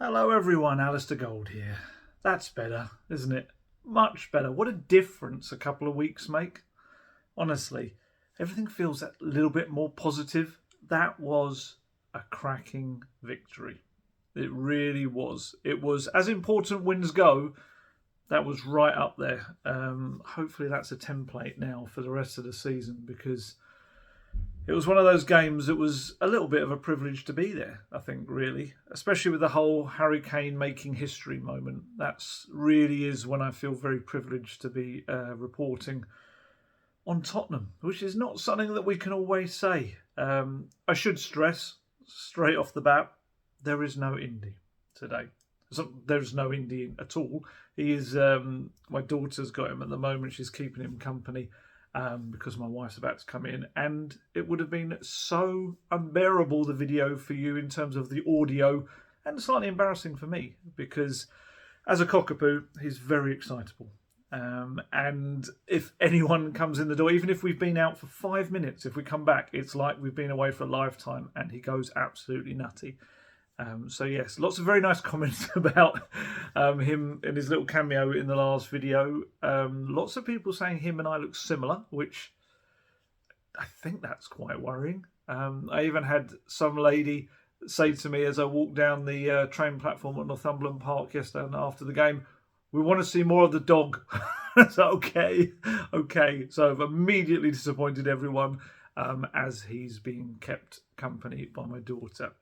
Hello everyone, Alistair Gold here. That's better, isn't it? Much better. What a difference a couple of weeks make. Honestly, everything feels a little bit more positive. That was a cracking victory. It really was. It was, as important wins go, that was right up there. Hopefully that's a template now for the rest of the season, because it was one of those games that was a little bit of a privilege to be there, I think, really. Especially with the whole Harry Kane making history moment. That's really is when I feel very privileged to be reporting on Tottenham, which is not something that we can always say. I should stress, straight off the bat, there is no Indy today. So there's no Indy at all. He is, my daughter's got him at the moment. She's keeping him company. Because my wife's about to come in, and it would have been so unbearable, the video, for you in terms of the audio, and slightly embarrassing for me, because as a cockapoo, he's very excitable. And if anyone comes in the door, even if we've been out for 5 minutes, if we come back, it's like we've been away for a lifetime, and he goes absolutely nutty. So yes, lots of very nice comments about him and his little cameo in the last video. Lots of people saying him and I look similar, which I think that's quite worrying. I even had some lady say to me as I walked down the train platform at Northumberland Park yesterday after the game, "We want to see more of the dog." So okay. So I've immediately disappointed everyone as he's being kept company by my daughter.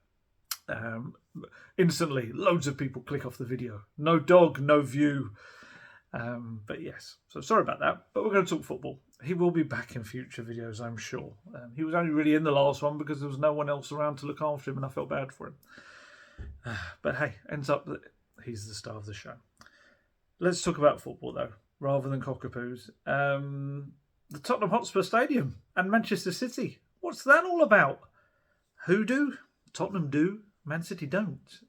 Instantly, loads of people click off the video. No dog, no view. But yes, so sorry about that. But we're going to talk football. He will be back in future videos, I'm sure. He was only really in the last one because there was no one else around to look after him, and I felt bad for him. But hey, ends up that he's the star of the show. Let's talk about football, though, rather than cockapoos. The Tottenham Hotspur Stadium and Manchester City. What's that all about? Who do? Tottenham do. Man City don't.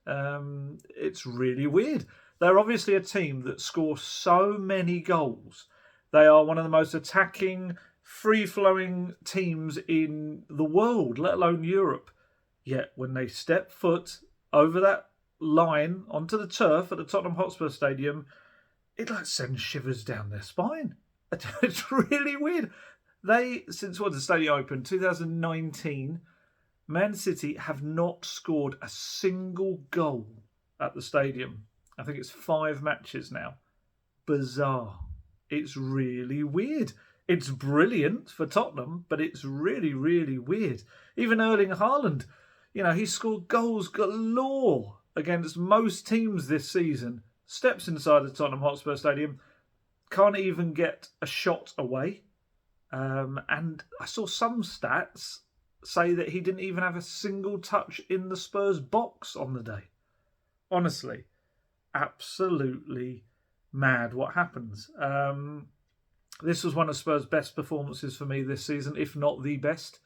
It's really weird. They're obviously a team that score so many goals. They are one of the most attacking, free-flowing teams in the world, let alone Europe. Yet when they step foot over that line onto the turf at the Tottenham Hotspur Stadium, it like sends shivers down their spine. It's really weird. Since the stadium opened, 2019... Man City have not scored a single goal at the stadium. I think it's 5 matches now. Bizarre. It's really weird. It's brilliant for Tottenham, but it's really, really weird. Even Erling Haaland, he scored goals galore against most teams this season. Steps inside the Tottenham Hotspur Stadium, can't even get a shot away. And I saw some stats say that he didn't even have a single touch in the Spurs box on the day. Honestly, absolutely mad what happens. This was one of Spurs' best performances for me this season, if not the best.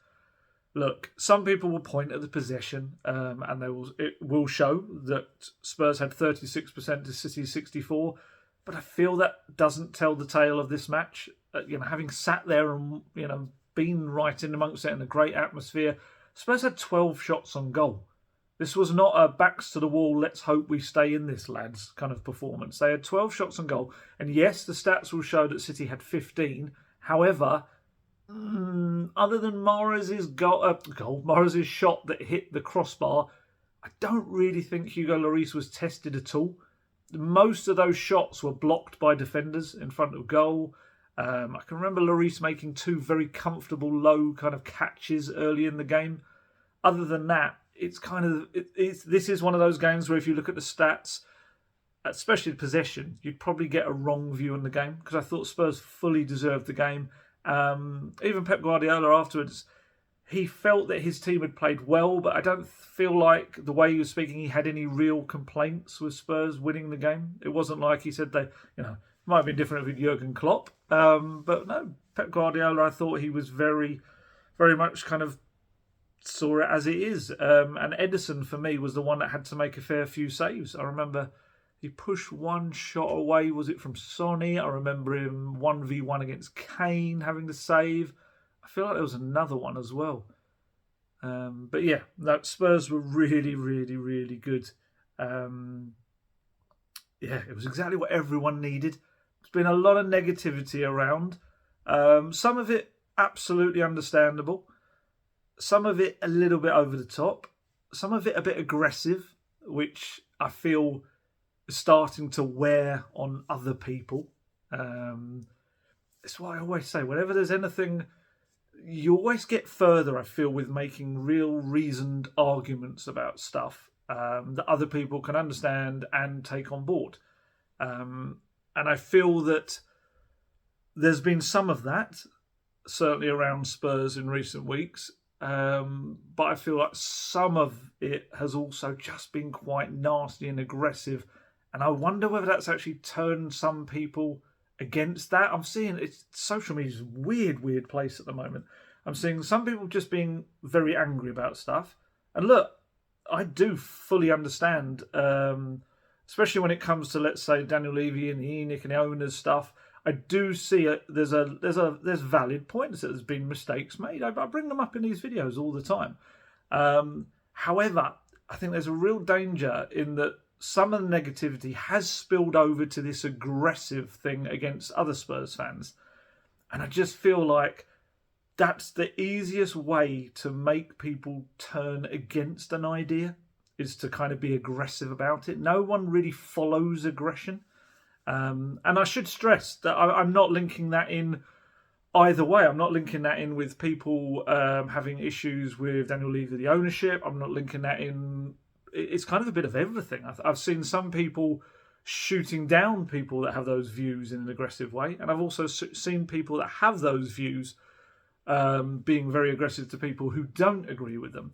Look, some people will point at the possession, and it will show that Spurs had 36% to City's 64%, but I feel that doesn't tell the tale of this match. Having sat there and been right in amongst it in a great atmosphere, Spurs had 12 shots on goal. This was not a backs to the wall, let's hope we stay in this, lads, kind of performance. They had 12 shots on goal, and yes, the stats will show that City had 15. However, other than Mahrez's Mahrez's shot that hit the crossbar, I don't really think Hugo Lloris was tested at all. Most of those shots were blocked by defenders in front of goal. I can remember Lloris making 2 very comfortable low kind of catches early in the game. Other than that, it's this is one of those games where if you look at the stats, especially the possession, you'd probably get a wrong view on the game, because I thought Spurs fully deserved the game. Even Pep Guardiola afterwards, he felt that his team had played well, but I don't feel like the way he was speaking, he had any real complaints with Spurs winning the game. It wasn't like he said they, might have been different with Jurgen Klopp. But no, Pep Guardiola, I thought he was very, very much kind of saw it as it is. And Ederson, for me, was the one that had to make a fair few saves. I remember he pushed one shot away. Was it from Sonny? I remember him 1v1 against Kane having to save. I feel like there was another one as well. But yeah, no, Spurs were really, really, really good. Yeah, it was exactly what everyone needed. There's been a lot of negativity around. Some of it absolutely understandable. Some of it a little bit over the top. Some of it a bit aggressive, which I feel is starting to wear on other people. It's what I always say. Whenever there's anything, you always get further, I feel, with making real reasoned arguments about stuff that other people can understand and take on board. And I feel that there's been some of that, certainly around Spurs in recent weeks. But I feel like some of it has also just been quite nasty and aggressive. And I wonder whether that's actually turned some people against that. I'm seeing social media is a weird place at the moment. I'm seeing some people just being very angry about stuff. And look, I do fully understand, especially when it comes to, let's say, Daniel Levy and ENIC and the owners stuff. I do see there's valid points that there's been mistakes made. I bring them up in these videos all the time. However, I think there's a real danger in that some of the negativity has spilled over to this aggressive thing against other Spurs fans. And I just feel like that's the easiest way to make people turn against an idea, is to kind of be aggressive about it. No one really follows aggression. And I should stress that I'm not linking that in either way. I'm not linking that in with people having issues with Daniel Levy, the ownership. I'm not linking that in. It's kind of a bit of everything. I've seen some people shooting down people that have those views in an aggressive way. And I've also seen people that have those views being very aggressive to people who don't agree with them.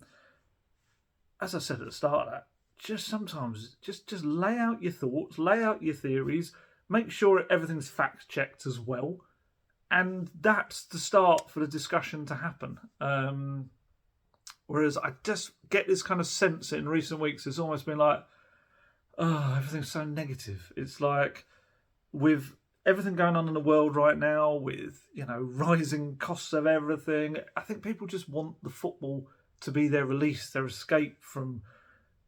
As I said at the start of that, just sometimes just lay out your thoughts, lay out your theories, make sure everything's fact checked as well, and that's the start for the discussion to happen. Whereas I just get this kind of sense in recent weeks, it's almost been like, oh, everything's so negative. It's like, with everything going on in the world right now, with rising costs of everything, I think people just want the football to be their release, their escape from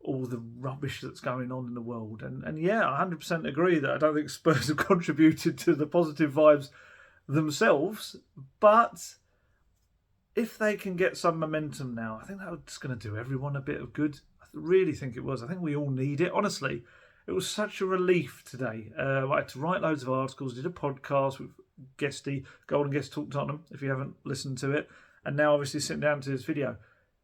all the rubbish that's going on in the world. And yeah, I 100% agree that I don't think Spurs have contributed to the positive vibes themselves. But if they can get some momentum now, I think that's going to do everyone a bit of good. I really think it was. I think we all need it. Honestly, it was such a relief today. I had to write loads of articles, did a podcast with Guesty, Golden Guest Talk Tottenham, if you haven't listened to it. And now obviously sitting down to this video.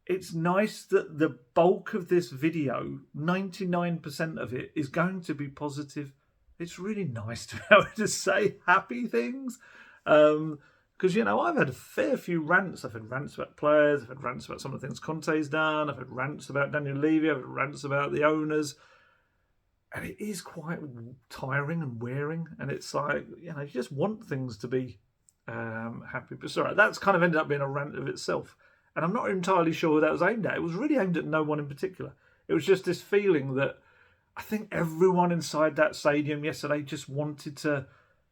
It's nice that the bulk of this video, 99% of it, is going to be positive. It's really nice to be able to say happy things. Because, I've had a fair few rants. I've had rants about players. I've had rants about some of the things Conte's done. I've had rants about Daniel Levy. I've had rants about the owners. And it is quite tiring and wearing. And it's like, you just want things to be happy. But sorry, that's kind of ended up being a rant of itself. And I'm not entirely sure who that was aimed at. It was really aimed at no one in particular. It was just this feeling that I think everyone inside that stadium yesterday just wanted to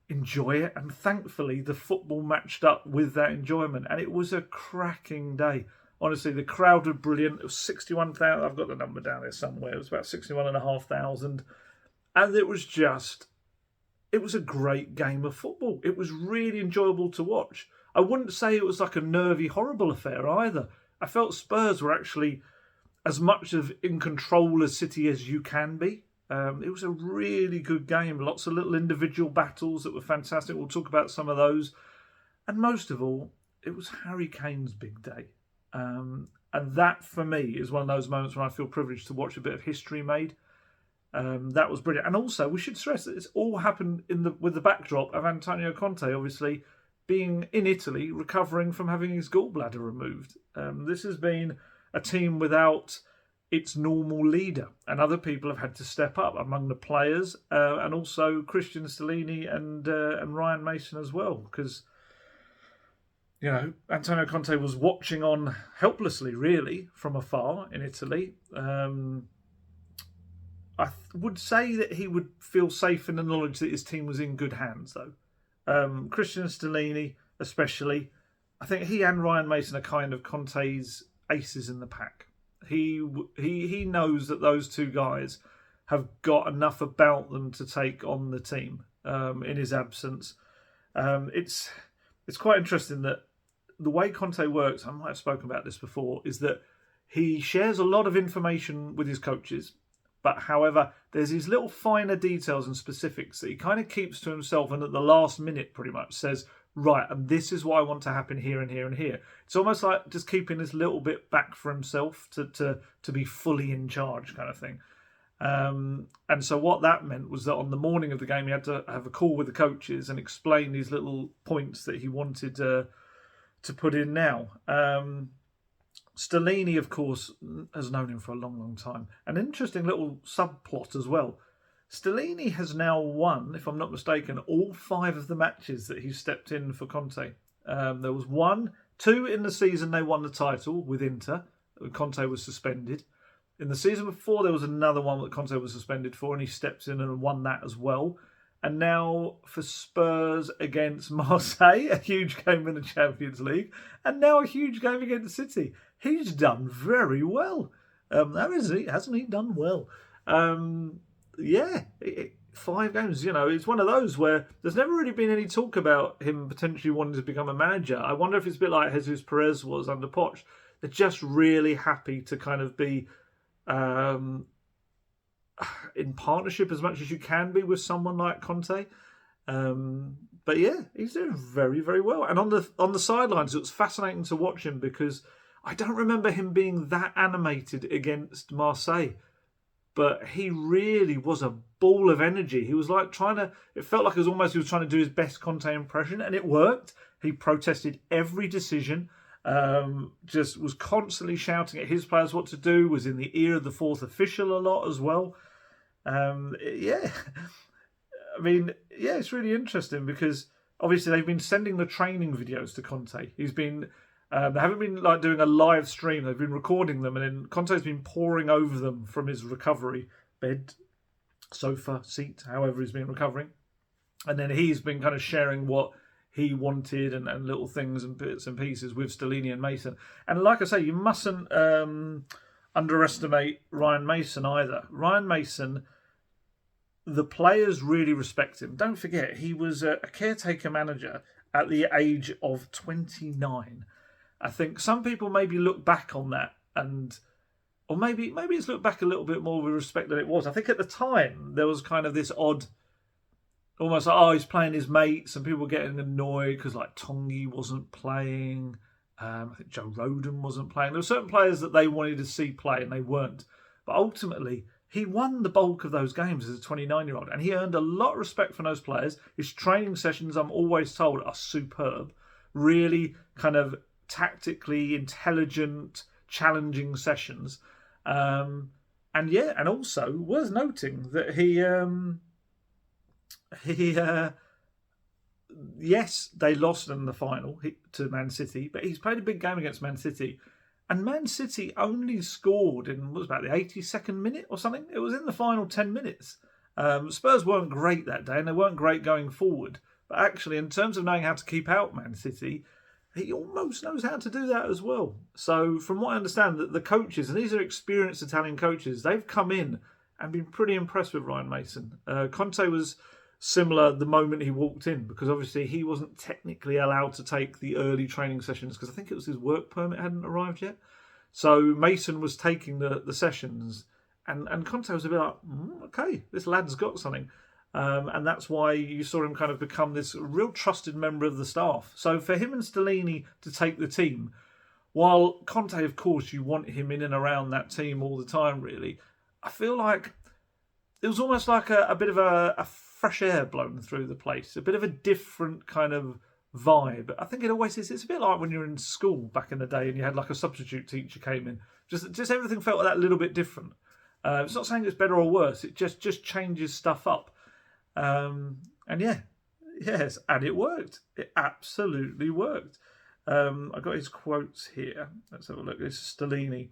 enjoy it. And thankfully, the football matched up with that enjoyment. And it was a cracking day. Honestly, the crowd were brilliant. It was 61,000. I've got the number down there somewhere. It was about 61,500. And it was a great game of football. It was really enjoyable to watch. I wouldn't say it was like a nervy, horrible affair either. I felt Spurs were actually as much of in control as City as you can be. It was a really good game. Lots of little individual battles that were fantastic. We'll talk about some of those. And most of all, it was Harry Kane's big day. And that, for me, is one of those moments when I feel privileged to watch a bit of history made. That was brilliant. And also, we should stress that it's all happened with the backdrop of Antonio Conte, obviously, being in Italy, recovering from having his gallbladder removed. This has been a team without its normal leader, and other people have had to step up among the players, and also Christian Stellini and Ryan Mason as well, because Antonio Conte was watching on helplessly, really, from afar in Italy. I would say that he would feel safe in the knowledge that his team was in good hands, though. Christian Stellini, especially, I think he and Ryan Mason are kind of Conte's aces in the pack. He knows that those two guys have got enough about them to take on the team in his absence. It's quite interesting that the way Conte works, I might have spoken about this before, is that he shares a lot of information with his coaches, but however, there's these little finer details and specifics that he kind of keeps to himself, and at the last minute pretty much says, right, and this is what I want to happen here and here and here. It's almost like just keeping this little bit back for himself to be fully in charge kind of thing. And so what that meant was that on the morning of the game, he had to have a call with the coaches and explain these little points that he wanted to put in now. Stellini, of course, has known him for a long, long time. An interesting little subplot as well. Stellini has now won, if I'm not mistaken, all 5 of the matches that he stepped in for Conte. There was 2 in the season they won the title with Inter. Conte was suspended. In the season before, there was another one that Conte was suspended for, and he steps in and won that as well. And now for Spurs against Marseille, a huge game in the Champions League, and now a huge game against City. He's done very well. Hasn't he done well? 5 games, it's one of those where there's never really been any talk about him potentially wanting to become a manager. I wonder if it's a bit like Jesus Perez was under Poch. They're just really happy to kind of be in partnership as much as you can be with someone like Conte. But yeah, he's doing very, very well. And on the sidelines, it was fascinating to watch him because I don't remember him being that animated against Marseille. But he really was a ball of energy. He was like it felt like he was trying to do his best Conte impression, and it worked. He protested every decision, just was constantly shouting at his players what to do, was in the ear of the 4th official a lot as well. It's really interesting because obviously they've been sending the training videos to Conte. He's been... they haven't been like doing a live stream. They've been recording them, and then Conte's been poring over them from his recovery bed, sofa, seat, however he's been recovering. And then he's been kind of sharing what he wanted and little things and bits and pieces with Stellini and Mason. And like I say, you mustn't underestimate Ryan Mason either. Ryan Mason, the players really respect him. Don't forget, he was a caretaker manager at the age of 29. I think some people maybe look back on that or maybe it's looked back a little bit more with respect than it was. I think at the time there was kind of this odd, almost like, he's playing his mates, and people were getting annoyed because like Tongi wasn't playing. I think Joe Rodon wasn't playing. There were certain players that they wanted to see play and they weren't. But ultimately, he won the bulk of those games as a 29-year-old, and he earned a lot of respect from those players. His training sessions, I'm always told, are superb. Really kind of tactically intelligent, challenging sessions. And also worth noting that yes, they lost in the final to Man City, but he's played a big game against Man City. And Man City only scored in, what was about the 82nd minute or something? It was in the final 10 minutes. Spurs weren't great that day, and they weren't great going forward. But actually, in terms of knowing how to keep out Man City, he almost knows how to do that as well. So from what I understand, the coaches, and these are experienced Italian coaches, they've come in and been pretty impressed with Ryan Mason. Conte was similar the moment he walked in, because obviously he wasn't technically allowed to take the early training sessions because I think it was his work permit hadn't arrived yet. So Mason was taking the sessions, and Conte was a bit like, okay, this lad's got something. And that's why you saw him kind of become this real trusted member of the staff. So for him and Stellini to take the team, while Conte, of course, you want him in and around that team all the time, really, I feel like it was almost like a bit of a fresh air blown through the place, a bit of a different kind of vibe. I think it always is. It's a bit like when you were in school back in the day and you had like a substitute teacher came in. Just everything felt like that little bit different. It's not saying it's better or worse. It just changes stuff up. And it worked. It absolutely worked. I got his quotes here. Let's have a look. This is Stellini.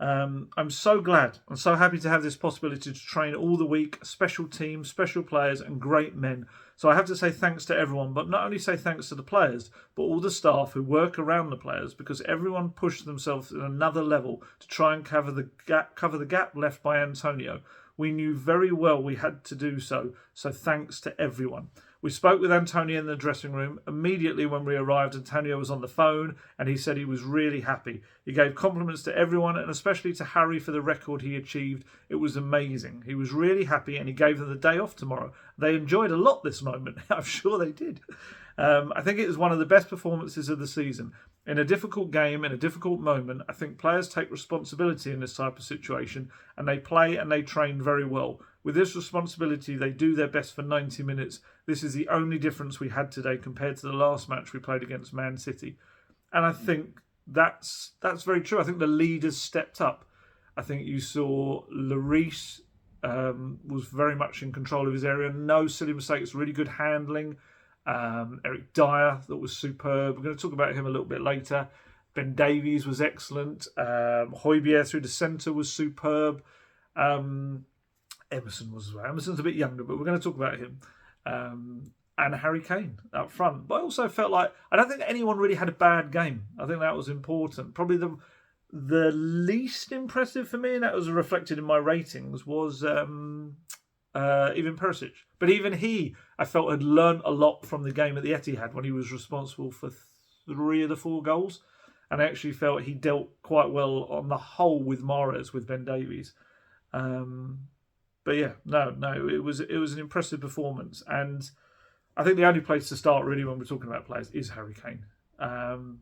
I'm so glad. I'm so happy to have this possibility to train all the week, special teams, special players and great men. So I have to say thanks to everyone, but not only say thanks to the players, but all the staff who work around the players, because everyone pushed themselves at another level to try and cover the gap left by Antonio. We knew very well we had to do so thanks to everyone. We spoke with Antonio in the dressing room. Immediately when we arrived, Antonio was on the phone and he said he was really happy. He gave compliments to everyone and especially to Harry for the record he achieved. It was amazing. He was really happy and he gave them the day off tomorrow. They enjoyed a lot this moment. I'm sure they did. I think it was one of the best performances of the season. In a difficult game, in a difficult moment, I think players take responsibility in this type of situation and they play and they train very well. With this responsibility, they do their best for 90 minutes. This is the only difference we had today compared to the last match we played against Man City. And I think that's very true. I think the leaders stepped up. I think you saw Lloris was very much in control of his area. No silly mistakes, really good handling. Eric Dyer, that was superb. We're going to talk about him a little bit later. Ben Davies was excellent. Hojbjerg through the centre was superb. Emerson was as well. Emerson's a bit younger, but we're going to talk about him. And Harry Kane up front. But I also felt like, I don't think anyone really had a bad game. I think that was important. Probably the least impressive for me, and that was reflected in my ratings, was even Perisic. But even he, I felt, had learnt a lot from the game at the Etihad when he was responsible for 3 of the 4 goals. And I actually felt he dealt quite well on the whole with Mahrez, with Ben Davies. But yeah, no, it was an impressive performance. And I think the only place to start really when we're talking about players is Harry Kane. The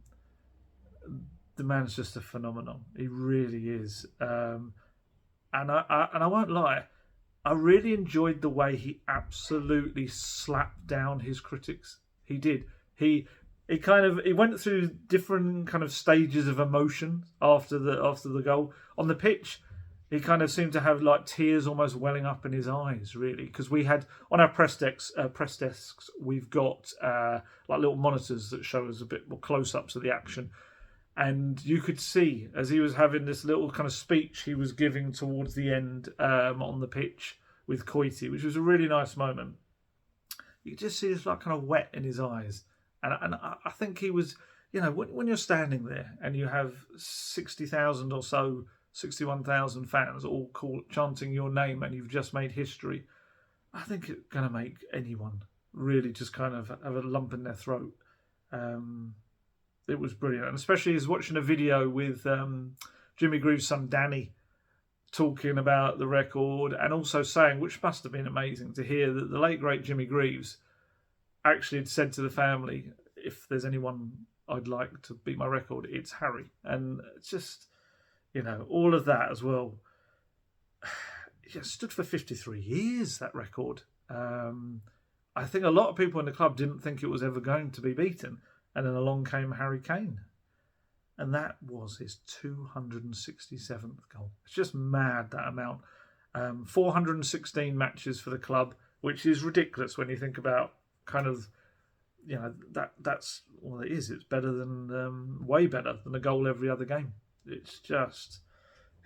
man's just a phenomenon. He really is. And I won't lie, I really enjoyed the way he absolutely slapped down his critics. He did. He went through different kind of stages of emotion after the goal. On the pitch, he kind of seemed to have like tears almost welling up in his eyes, really, because we had on our press desks we've got like little monitors that show us a bit more close-ups of the action. And you could see, as he was having this little kind of speech he was giving towards the end on the pitch with Coity, which was a really nice moment. You could just see this like kind of wet in his eyes. And I think he was, you know, when you're standing there and you have 60,000 or so, 61,000 fans all chanting your name and you've just made history, I think it's going to make anyone really just kind of have a lump in their throat. It was brilliant, and especially as watching a video with Jimmy Greaves' son Danny talking about the record and also saying, which must have been amazing to hear, that the late great Jimmy Greaves actually had said to the family, if there's anyone I'd like to beat my record, it's Harry. And it's just, you know, all of that as well. It stood for 53 years, that record. I think a lot of people in the club didn't think it was ever going to be beaten. And then along came Harry Kane. And that was his 267th goal. It's just mad, that amount. 416 matches for the club, which is ridiculous when you think about kind of, you know, that's all it is. It's better than, way better than a goal every other game. It's just,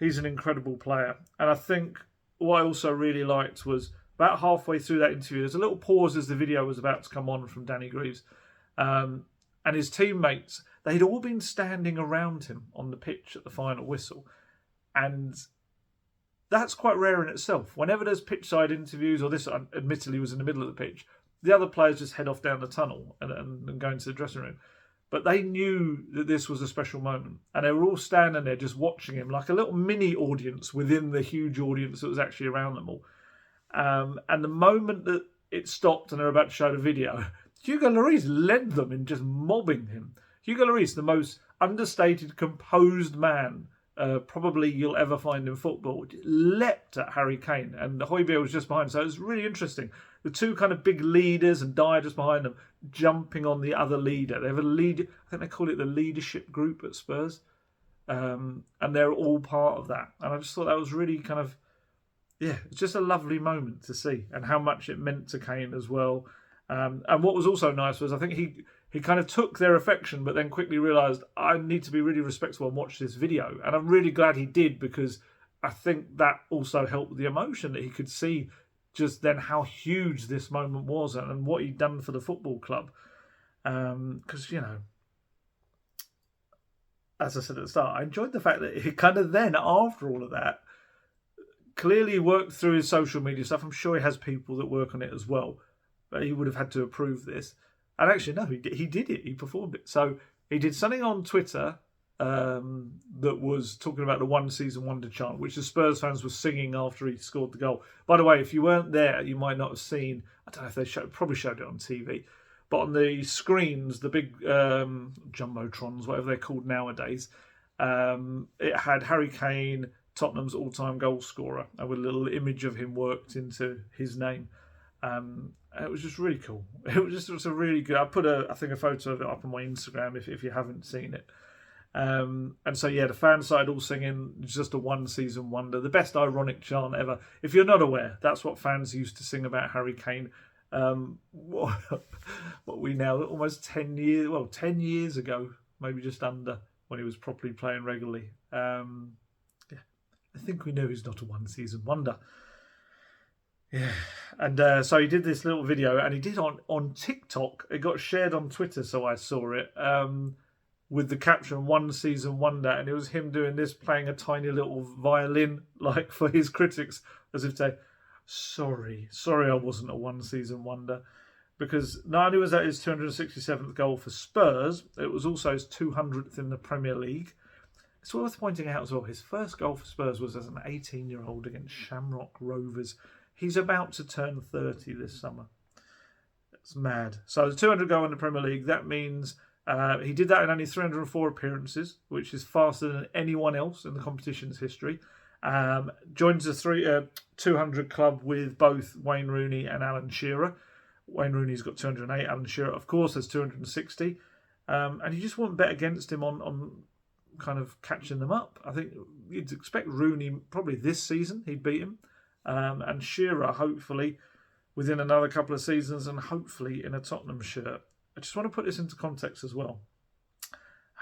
he's an incredible player. And I think what I also really liked was about halfway through that interview, there's a little pause as the video was about to come on from Danny Greaves. And his teammates, they'd all been standing around him on the pitch at the final whistle. And that's quite rare in itself. Whenever there's pitch-side interviews, or this admittedly was in the middle of the pitch, the other players just head off down the tunnel and go into the dressing room. But they knew that this was a special moment. And they were all standing there just watching him like a little mini audience within the huge audience that was actually around them all. And the moment that it stopped and they were about to show the video, Hugo Lloris led them in just mobbing him. Hugo Lloris, the most understated, composed man probably you'll ever find in football, leapt at Harry Kane, and Hojbjerg was just behind. So it was really interesting. The two kind of big leaders and Dyer just behind them, jumping on the other leader. They have a lead. I think they call it the leadership group at Spurs, and they're all part of that. And I just thought that was really kind of, yeah, it's just a lovely moment to see, and how much it meant to Kane as well. And what was also nice was I think he kind of took their affection, but then quickly realised, I need to be really respectful and watch this video. And I'm really glad he did, because I think that also helped the emotion that he could see just then how huge this moment was and what he'd done for the football club. Because, you know, as I said at the start, I enjoyed the fact that he kind of then, after all of that, clearly worked through his social media stuff. I'm sure he has people that work on it as well. But he would have had to approve this. And actually, no, he did it. He performed it. So he did something on Twitter that was talking about the one season wonder chant, which the Spurs fans were singing after he scored the goal. By the way, if you weren't there, you might not have seen, I don't know if they probably showed it on TV, but on the screens, the big jumbotrons, whatever they're called nowadays, it had Harry Kane, Tottenham's all-time goal scorer, and with a little image of him worked into his name. It was just really cool. It was a really good. I put I think a photo of it up on my Instagram if you haven't seen it. And so yeah, the fan side all singing just a one season wonder, the best ironic chant ever. If you're not aware, that's what fans used to sing about Harry Kane. What we now almost 10 years ago, maybe just under, when he was properly playing regularly. Yeah, I think we know he's not a one season wonder. Yeah, and so he did this little video, and he did on TikTok. It got shared on Twitter, so I saw it. With the caption "One Season Wonder," and it was him doing this, playing a tiny little violin, like for his critics, as if to say, sorry I wasn't a one season wonder. Because not only was that his 267th goal for Spurs, it was also his 200th in the Premier League. It's worth pointing out as well, his first goal for Spurs was as an 18-year-old against Shamrock Rovers. He's about to turn 30 this summer. It's mad. So the 200 goal in the Premier League, that means he did that in only 304 appearances, which is faster than anyone else in the competition's history. Joins the 200 club with both Wayne Rooney and Alan Shearer. Wayne Rooney's got 208. Alan Shearer, of course, has 260. And you just wouldn't bet against him on kind of catching them up. I think you'd expect Rooney probably this season, he'd beat him. And Shearer, hopefully, within another couple of seasons, and hopefully in a Tottenham shirt. I just want to put this into context as well.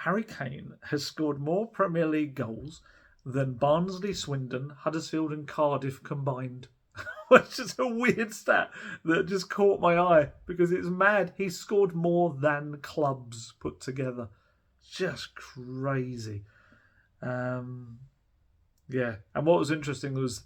Harry Kane has scored more Premier League goals than Barnsley, Swindon, Huddersfield and Cardiff combined. Which is a weird stat that just caught my eye because it's mad. He's scored more than clubs put together. Just crazy. Yeah. And what was interesting was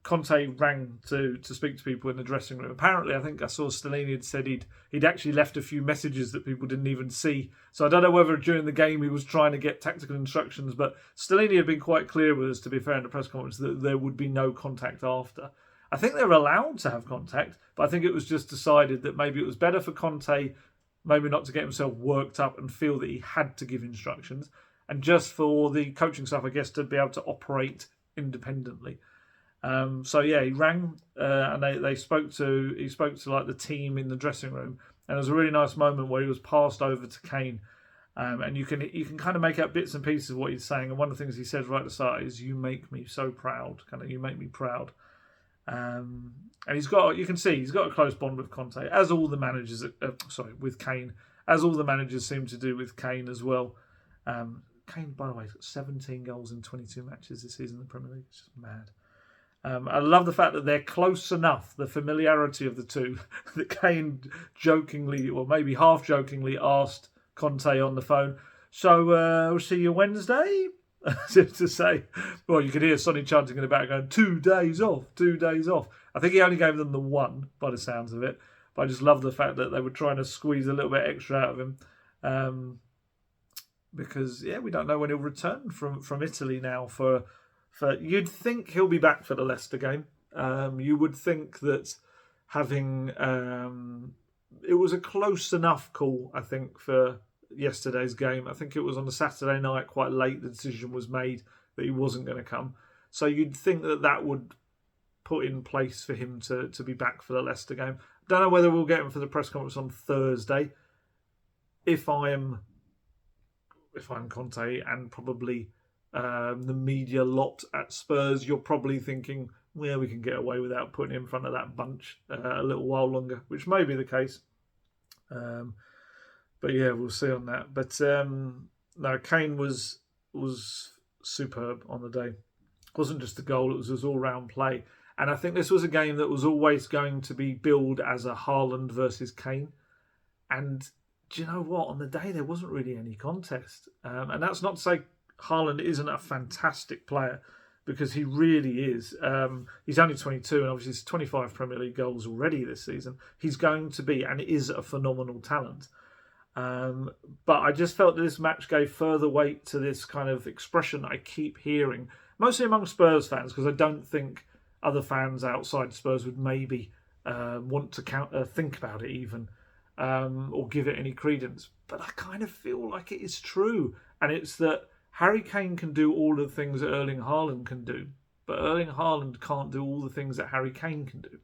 Conte rang to speak to people in the dressing room. Apparently, I think I saw Stellini had said he'd actually left a few messages that people didn't even see. So I don't know whether during the game he was trying to get tactical instructions, but Stellini had been quite clear with us, to be fair, in the press conference, that there would be no contact after. I think they were allowed to have contact, but I think it was just decided that maybe it was better for Conte maybe not to get himself worked up and feel that he had to give instructions, and just for the coaching staff, I guess, to be able to operate independently. So yeah, he rang and he spoke to like the team in the dressing room, and it was a really nice moment where he was passed over to Kane, and you can kind of make out bits and pieces of what he's saying. And one of the things he says right at the start is, "You make me so proud," kind of, "You make me proud." And you can see he's got a close bond with Conte, as all the managers, with Kane, as all the managers seem to do with Kane as well. Kane, by the way, has got 17 goals in 22 matches this season in the Premier League. It's just mad. I love the fact that they're close enough, the familiarity of the two, that Kane jokingly, or maybe half jokingly, asked Conte on the phone, "So we'll see you Wednesday?" to say, well, you could hear Sonny chanting in the background, 2 days off, 2 days off. I think he only gave them the one, by the sounds of it. But I just love the fact that they were trying to squeeze a little bit extra out of him. Because, yeah, we don't know when he'll return from Italy now for you'd think he'll be back for the Leicester game. You would think that having it was a close enough call, I think, for yesterday's game. I think it was on a Saturday night, quite late, the decision was made that he wasn't going to come. So you'd think that would put in place for him to be back for the Leicester game. Don't know whether we'll get him for the press conference on Thursday. If I'm Conte and probably the media lot at Spurs, you're probably thinking, well, we can get away without putting him in front of that bunch a little while longer, which may be the case. But yeah, we'll see on that. But no, Kane was superb on the day. It wasn't just a goal, it was his all-round play. And I think this was a game that was always going to be billed as a Haaland versus Kane. And do you know what? On the day, there wasn't really any contest. And that's not to say Haaland isn't a fantastic player. because he really is. He's only 22 and obviously he's 25 Premier League goals already this season. He's going to be and is a phenomenal talent. But I just felt that this match gave further weight to this kind of expression I keep hearing, mostly among Spurs fans, because I don't think other fans outside Spurs would maybe want to think about it even, or give it any credence. But I kind of feel like it is true. And it's that Harry Kane can do all the things that Erling Haaland can do, but Erling Haaland can't do all the things that Harry Kane can do.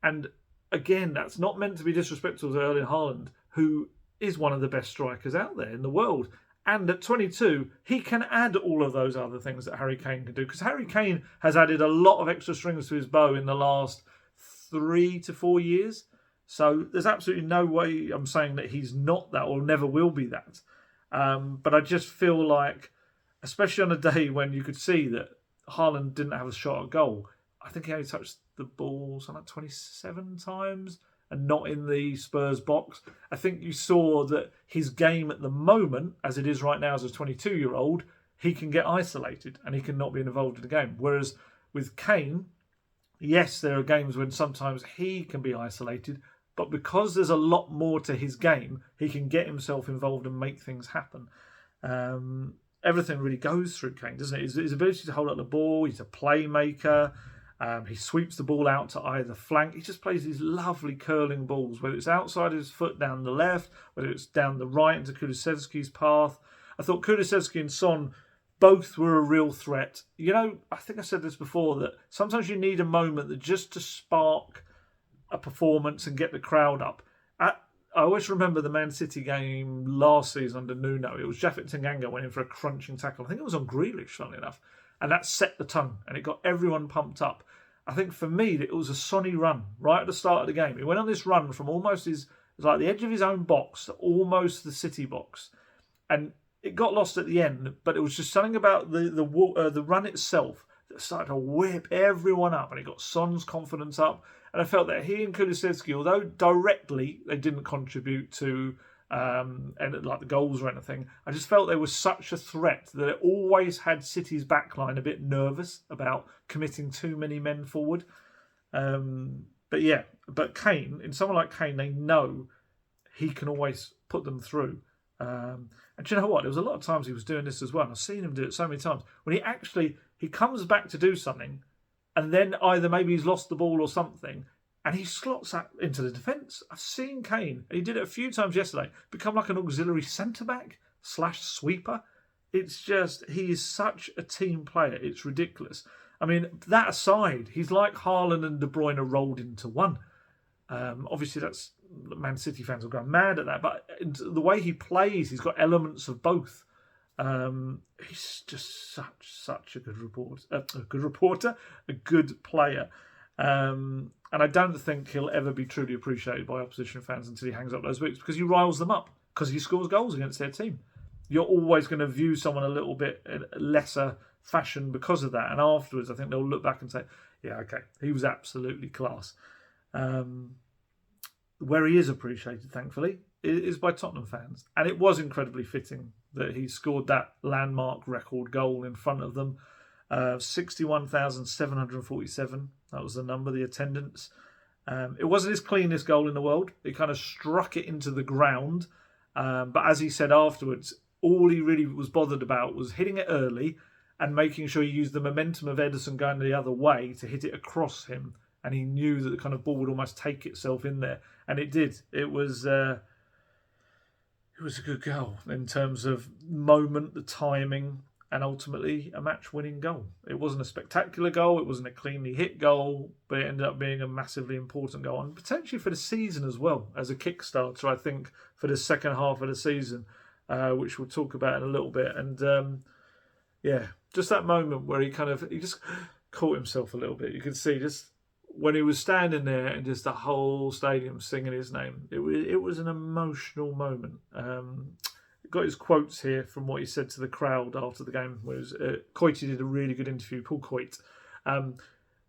And again, that's not meant to be disrespectful to Erling Haaland, who is one of the best strikers out there in the world. And at 22, he can add all of those other things that Harry Kane can do, because Harry Kane has added a lot of extra strings to his bow in the last 3 to 4 years. So there's absolutely no way I'm saying that he's not that or never will be that. But I just feel like, especially on a day when you could see that Haaland didn't have a shot at goal, I think he only touched the ball something like 27 times and not in the Spurs box. I think you saw that his game at the moment, as it is right now as a 22-year-old, he can get isolated and he can not be involved in the game. Whereas with Kane, yes, there are games when sometimes he can be isolated, but because there's a lot more to his game, he can get himself involved and make things happen. Everything really goes through Kane, doesn't it? His ability to hold up the ball, he's a playmaker. He sweeps the ball out to either flank. He just plays these lovely curling balls, whether it's outside his foot down the left, whether it's down the right into Kulusevski's path. I thought Kulusevski and Son both were a real threat. You know, I think I said this before, that sometimes you need a moment that just to spark a performance and get the crowd up. I always remember the Man City game last season under Nuno. It was Japhet Tanganga went in for a crunching tackle. I think it was on Grealish, funnily enough. And that set the tone and it got everyone pumped up. I think for me, it was a Sonny run right at the start of the game. He went on this run from almost like the edge of his own box to almost the City box. And it got lost at the end, but it was just something about the run itself that started to whip everyone up, and it got Son's confidence up. And I felt that he and Kulusevski, although directly they didn't contribute to like the goals or anything, I just felt they were such a threat that it always had City's backline a bit nervous about committing too many men forward. But Kane, in someone like Kane, they know he can always put them through. And do you know what? There was a lot of times he was doing this as well. I've seen him do it so many times. When he comes back to do something, and then either maybe he's lost the ball or something, and he slots that into the defence. I've seen Kane, and he did it a few times yesterday, become like an auxiliary centre-back / sweeper. It's just, he is such a team player. It's ridiculous. I mean, that aside, he's like Haaland and De Bruyne rolled into one. Obviously, that's Man City fans will go mad at that, but the way he plays, he's got elements of both. He's just such a good reporter, a good player. And I don't think he'll ever be truly appreciated by opposition fans until he hangs up those boots, because he riles them up, because he scores goals against their team. You're always going to view someone a little bit lesser fashion because of that. And afterwards, I think they'll look back and say, yeah, okay, he was absolutely class. Where he is appreciated, thankfully, is by Tottenham fans. And it was incredibly fitting that he scored that landmark record goal in front of them. 61,747. That was the number, the attendance. It wasn't his cleanest goal in the world. He kind of struck it into the ground. But as he said afterwards, all he really was bothered about was hitting it early and making sure he used the momentum of Ederson going the other way to hit it across him. And he knew that the kind of ball would almost take itself in there. And it did. It was a good goal in terms of moment, the timing, and ultimately a match-winning goal. It wasn't a spectacular goal. It wasn't a cleanly hit goal, but it ended up being a massively important goal. And potentially for the season as well, as a kickstarter, I think, for the second half of the season, which we'll talk about in a little bit. And just that moment where he just caught himself a little bit. You could see just when he was standing there and just the whole stadium singing his name, it was an emotional moment. Got his quotes here from what he said to the crowd after the game. Coite did a really good interview, Paul Coite.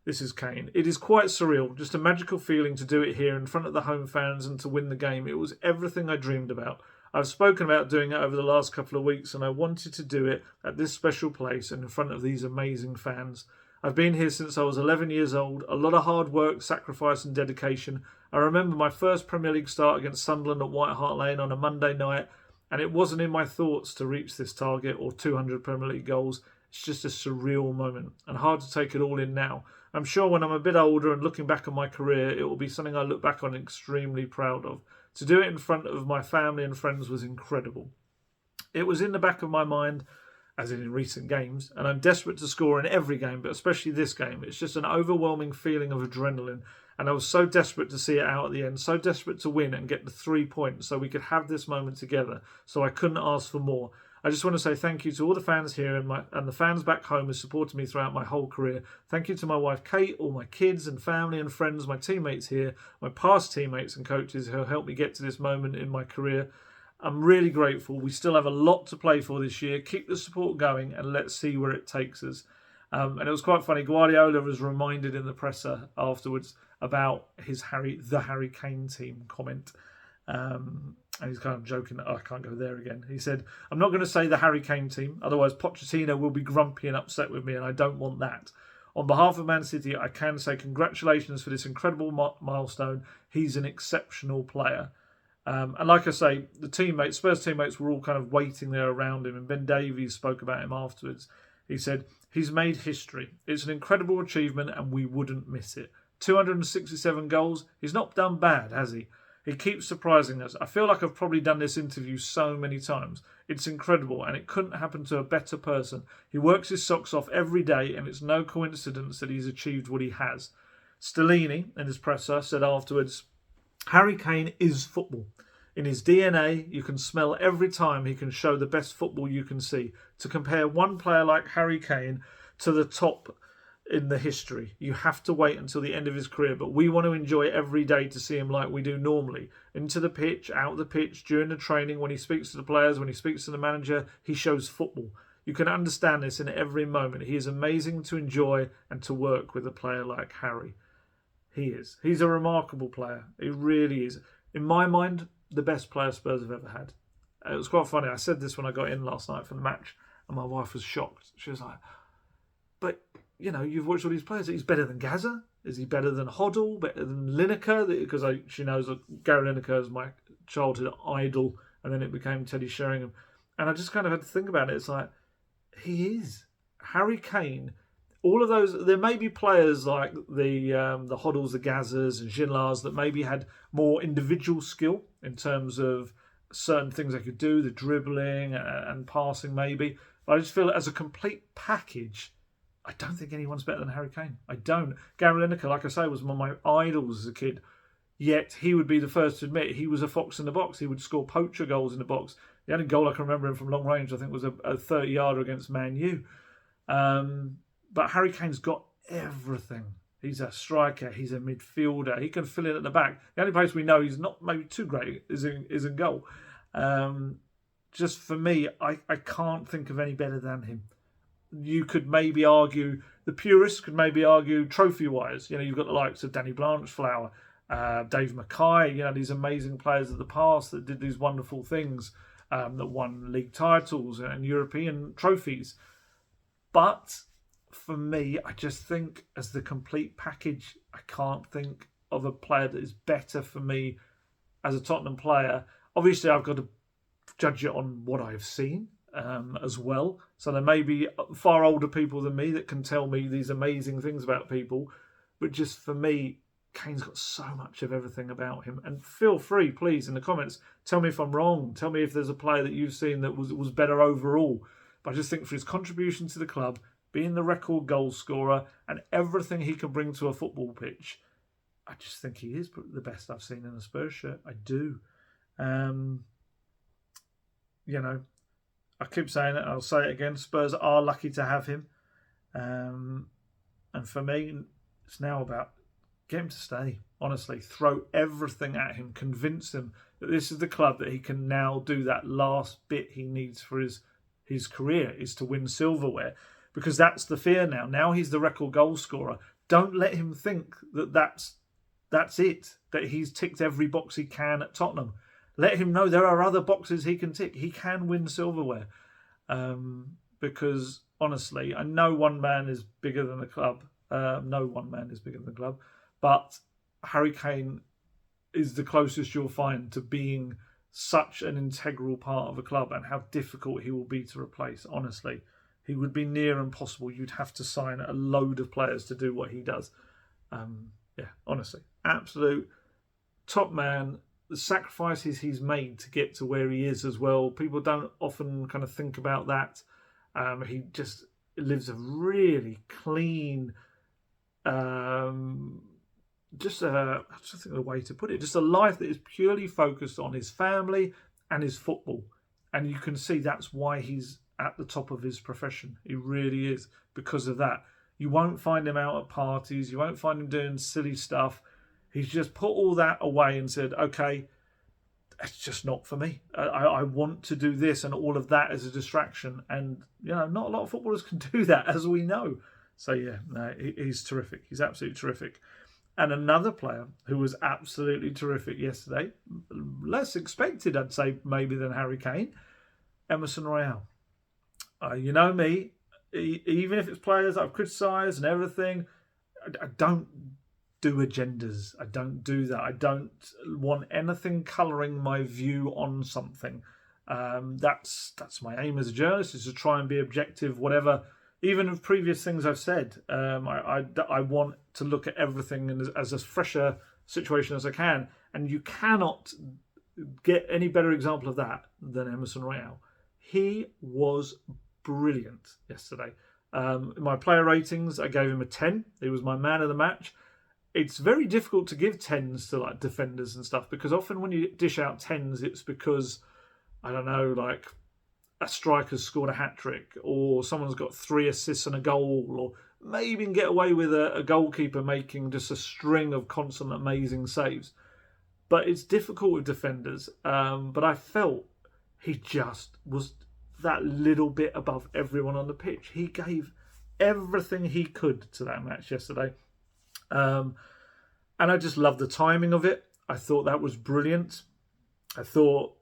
This is Kane. It is quite surreal, just a magical feeling to do it here in front of the home fans and to win the game. It was everything I dreamed about. I've spoken about doing it over the last couple of weeks, and I wanted to do it at this special place and in front of these amazing fans. I've been here since I was 11 years old. A lot of hard work, sacrifice and dedication. I remember my first Premier League start against Sunderland at White Hart Lane on a Monday night, and it wasn't in my thoughts to reach this target or 200 Premier League goals. It's just a surreal moment and hard to take it all in now. I'm sure when I'm a bit older and looking back on my career, it will be something I look back on extremely proud of. To do it in front of my family and friends was incredible. It was in the back of my mind, as in recent games, and I'm desperate to score in every game, but especially this game. It's just an overwhelming feeling of adrenaline, and I was so desperate to see it out at the end, so desperate to win and get the 3 points so we could have this moment together, so I couldn't ask for more. I just want to say thank you to all the fans here and the fans back home who supported me throughout my whole career. Thank you to my wife Kate, all my kids and family and friends, my teammates here, my past teammates and coaches who helped me get to this moment in my career. I'm really grateful. We still have a lot to play for this year. Keep the support going and let's see where it takes us. And it was quite funny. Guardiola was reminded in the presser afterwards about his the Harry Kane team comment. And he's kind of joking that I can't go there again. He said, I'm not going to say the Harry Kane team, otherwise Pochettino will be grumpy and upset with me, and I don't want that. On behalf of Man City, I can say congratulations for this incredible milestone. He's an exceptional player. And like I say, the Spurs teammates were all kind of waiting there around him, and Ben Davies spoke about him afterwards. He said, he's made history. It's an incredible achievement and we wouldn't miss it. 267 goals. He's not done bad, has he? He keeps surprising us. I feel like I've probably done this interview so many times. It's incredible and it couldn't happen to a better person. He works his socks off every day and it's no coincidence that he's achieved what he has. Stellini, in his presser, said afterwards, Harry Kane is football. In his DNA, you can smell every time he can show the best football you can see. To compare one player like Harry Kane to the top in the history, you have to wait until the end of his career, but we want to enjoy every day to see him like we do normally. Into the pitch, out the pitch, during the training, when he speaks to the players, when he speaks to the manager, he shows football. You can understand this in every moment. He is amazing to enjoy and to work with a player like Harry. He is. He's a remarkable player. He really is. In my mind, the best player Spurs have ever had. It was quite funny. I said this when I got in last night for the match, and my wife was shocked. She was like, but, you know, you've watched all these players. He's better than Gaza? Is he better than Hoddle? Better than Lineker? Because she knows that Gary Lineker is my childhood idol, and then it became Teddy Sheringham. And I just kind of had to think about it. It's like, he is. Harry Kane, all of those, there may be players like the Hoddles, the Gazas and Ginlars that maybe had more individual skill in terms of certain things they could do, the dribbling and passing maybe. But I just feel as a complete package, I don't think anyone's better than Harry Kane. I don't. Gary Lineker, like I say, was one of my idols as a kid. Yet he would be the first to admit he was a fox in the box. He would score poacher goals in the box. The only goal I can remember him from long range, I think, was a 30-yarder against Man U. But Harry Kane's got everything. He's a striker. He's a midfielder. He can fill in at the back. The only place we know he's not maybe too great is in goal. Just for me, I can't think of any better than him. You could maybe argue, the purists could maybe argue trophy-wise. You know, you've got the likes of Danny Blanchflower, Dave Mackay, you know, these amazing players of the past that did these wonderful things, that won league titles and European trophies. But for me, I just think as the complete package, I can't think of a player that is better for me as a Tottenham player. Obviously, I've got to judge it on what I've seen as well. So there may be far older people than me that can tell me these amazing things about people. But just for me, Kane's got so much of everything about him. And feel free, please, in the comments, tell me if I'm wrong. Tell me if there's a player that you've seen that was better overall. But I just think for his contribution to the club, being the record goal scorer and everything he can bring to a football pitch, I just think he is the best I've seen in a Spurs shirt. I do. You know, I keep saying it, I'll say it again, Spurs are lucky to have him. And for me, it's now about get him to stay. Honestly, throw everything at him. Convince him that this is the club that he can now do that last bit he needs for his career, is to win silverware. Because that's the fear now. Now he's the record goal scorer. Don't let him think that that's it, that he's ticked every box he can at Tottenham. let him know there are other boxes he can tick. He can win silverware. Because honestly, I know one man is bigger than the club. No one man is bigger than the club. But Harry Kane is the closest you'll find to being such an integral part of a club, and how difficult he will be to replace. Honestly, he would be near impossible. You'd have to sign a load of players to do what he does. Honestly, absolute top man. The sacrifices he's made to get to where he is as well. People don't often kind of think about that. He just lives a really clean, just I think of the way to put it, just a life that is purely focused on his family and his football. And you can see that's why he's at the top of his profession. He really is, because of that. You won't find him out at parties. You won't find him doing silly stuff. He's just put all that away and said, okay, it's just not for me. I want to do this, and all of that is a distraction. And, not a lot of footballers can do that, as we know. So, he's terrific. He's absolutely terrific. And another player who was absolutely terrific yesterday, less expected, I'd say, maybe than Harry Kane, Emerson Royal. You know me, even if it's players I've criticised and everything, I don't do agendas. I don't do that. I don't want anything colouring my view on something. That's my aim as a journalist, is to try and be objective, whatever. Even of previous things I've said, I want to look at everything as a fresher situation as I can. And you cannot get any better example of that than Emerson Royal. He was brilliant yesterday. In my player ratings, I gave him a 10. He was my man of the match. It's very difficult to give 10s to like defenders and stuff, because often when you dish out 10s, it's because, I don't know, like a striker's scored a hat-trick, or someone's got 3 assists and a goal, or maybe can get away with a goalkeeper making just a string of constant amazing saves. But it's difficult with defenders. But I felt he just was that little bit above everyone on the pitch. He gave everything he could to that match yesterday. And I just loved the timing of it. I thought that was brilliant. I thought,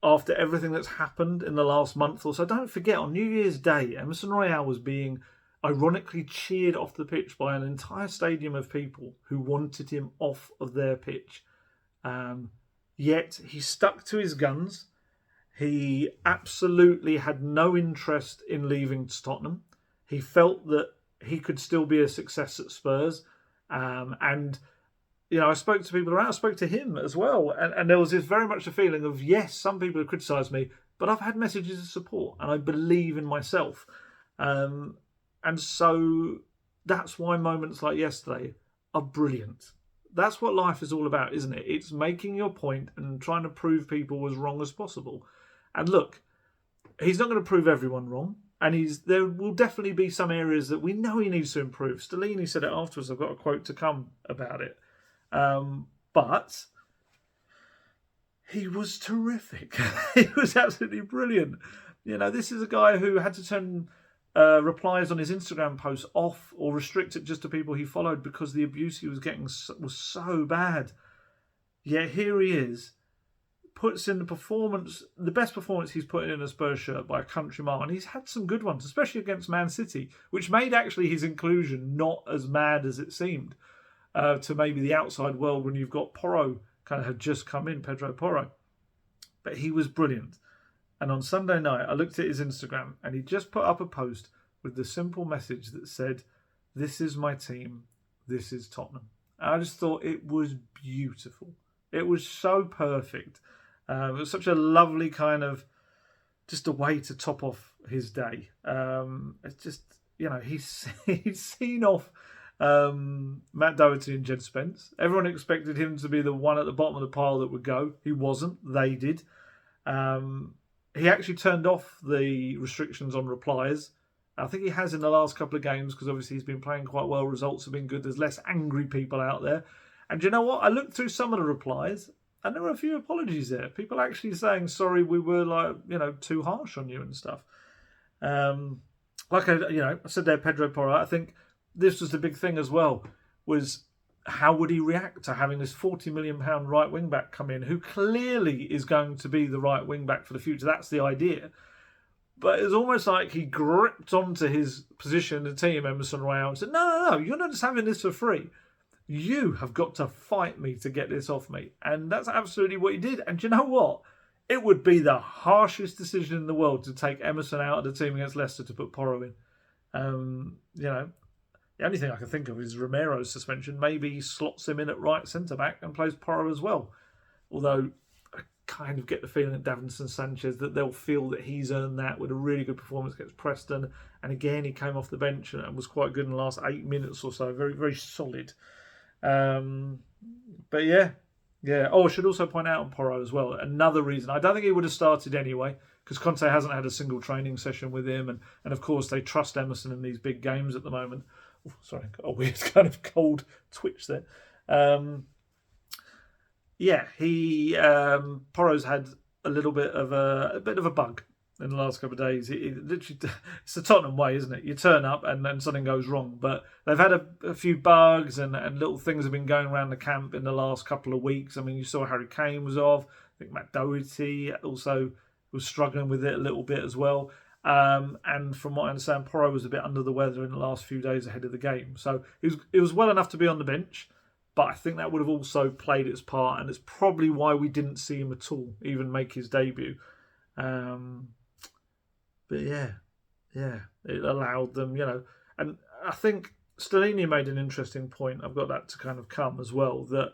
after everything that's happened in the last month or so, don't forget, on New Year's Day, Emerson Royal was being ironically cheered off the pitch by an entire stadium of people who wanted him off of their pitch. Yet he stuck to his guns. He absolutely had no interest in leaving Tottenham. He felt that he could still be a success at Spurs. I spoke to people around, I spoke to him as well. And there was this very much a feeling of, yes, some people have criticised me, but I've had messages of support and I believe in myself. And so that's why moments like yesterday are brilliant. That's what life is all about, isn't it? It's making your point and trying to prove people as wrong as possible. And look, he's not going to prove everyone wrong. And there will definitely be some areas that we know he needs to improve. Stellini said it afterwards. I've got a quote to come about it. But he was terrific. He was absolutely brilliant. This is a guy who had to turn replies on his Instagram posts off or restrict it just to people he followed because the abuse he was getting was so bad. Yet here he is, puts in the best performance he's put in a Spurs shirt by a country mile. And he's had some good ones, especially against Man City, which made actually his inclusion not as mad as it seemed to maybe the outside world when you've got Porro kind of had just come in, Pedro Porro. But he was brilliant. And on Sunday night, I looked at his Instagram and he just put up a post with the simple message that said, "This is my team, this is Tottenham." And I just thought it was beautiful. It was so perfect. It was such a lovely kind of, just a way to top off his day. It's just, he's seen off Matt Doherty and Jed Spence. Everyone expected him to be the one at the bottom of the pile that would go. He wasn't. They did. He actually turned off the restrictions on replies. I think he has in the last couple of games because obviously he's been playing quite well. Results have been good. There's less angry people out there. And you know what? I looked through some of the replies and there were a few apologies there. People actually saying, sorry, we were too harsh on you and stuff. I said there, Pedro Porro, I think this was the big thing as well, was how would he react to having this £40 million right wing back come in, who clearly is going to be the right wing back for the future? That's the idea. But it's almost like he gripped onto his position in the team, Emerson Royal, and said, no, you're not just having this for free. You have got to fight me to get this off me. And that's absolutely what he did. And do you know what? It would be the harshest decision in the world to take Emerson out of the team against Leicester to put Porro in. The only thing I can think of is Romero's suspension. Maybe he slots him in at right centre-back and plays Porro as well. Although I kind of get the feeling at Davinson Sanchez that they'll feel that he's earned that with a really good performance against Preston. And again, he came off the bench and was quite good in the last 8 minutes or so. Very, very solid. But yeah. Oh, I should also point out on Porro as well, another reason. I don't think he would have started anyway, because Conte hasn't had a single training session with him. And of course, they trust Emerson in these big games at the moment. Oh, sorry, got a weird kind of cold twitch there. Porro's had a bit of a bug in the last couple of days. It literally, it's the Tottenham way, isn't it? You turn up and then something goes wrong. But they've had a few bugs and little things have been going around the camp in the last couple of weeks. I mean, you saw Harry Kane was off. I think Matt Doherty also was struggling with it a little bit as well. And from what I understand, Porro was a bit under the weather in the last few days ahead of the game. So it was well enough to be on the bench, but I think that would have also played its part, and it's probably why we didn't see him at all, even make his debut. But yeah, it allowed them, and I think Stellini made an interesting point. I've got that to kind of come as well, that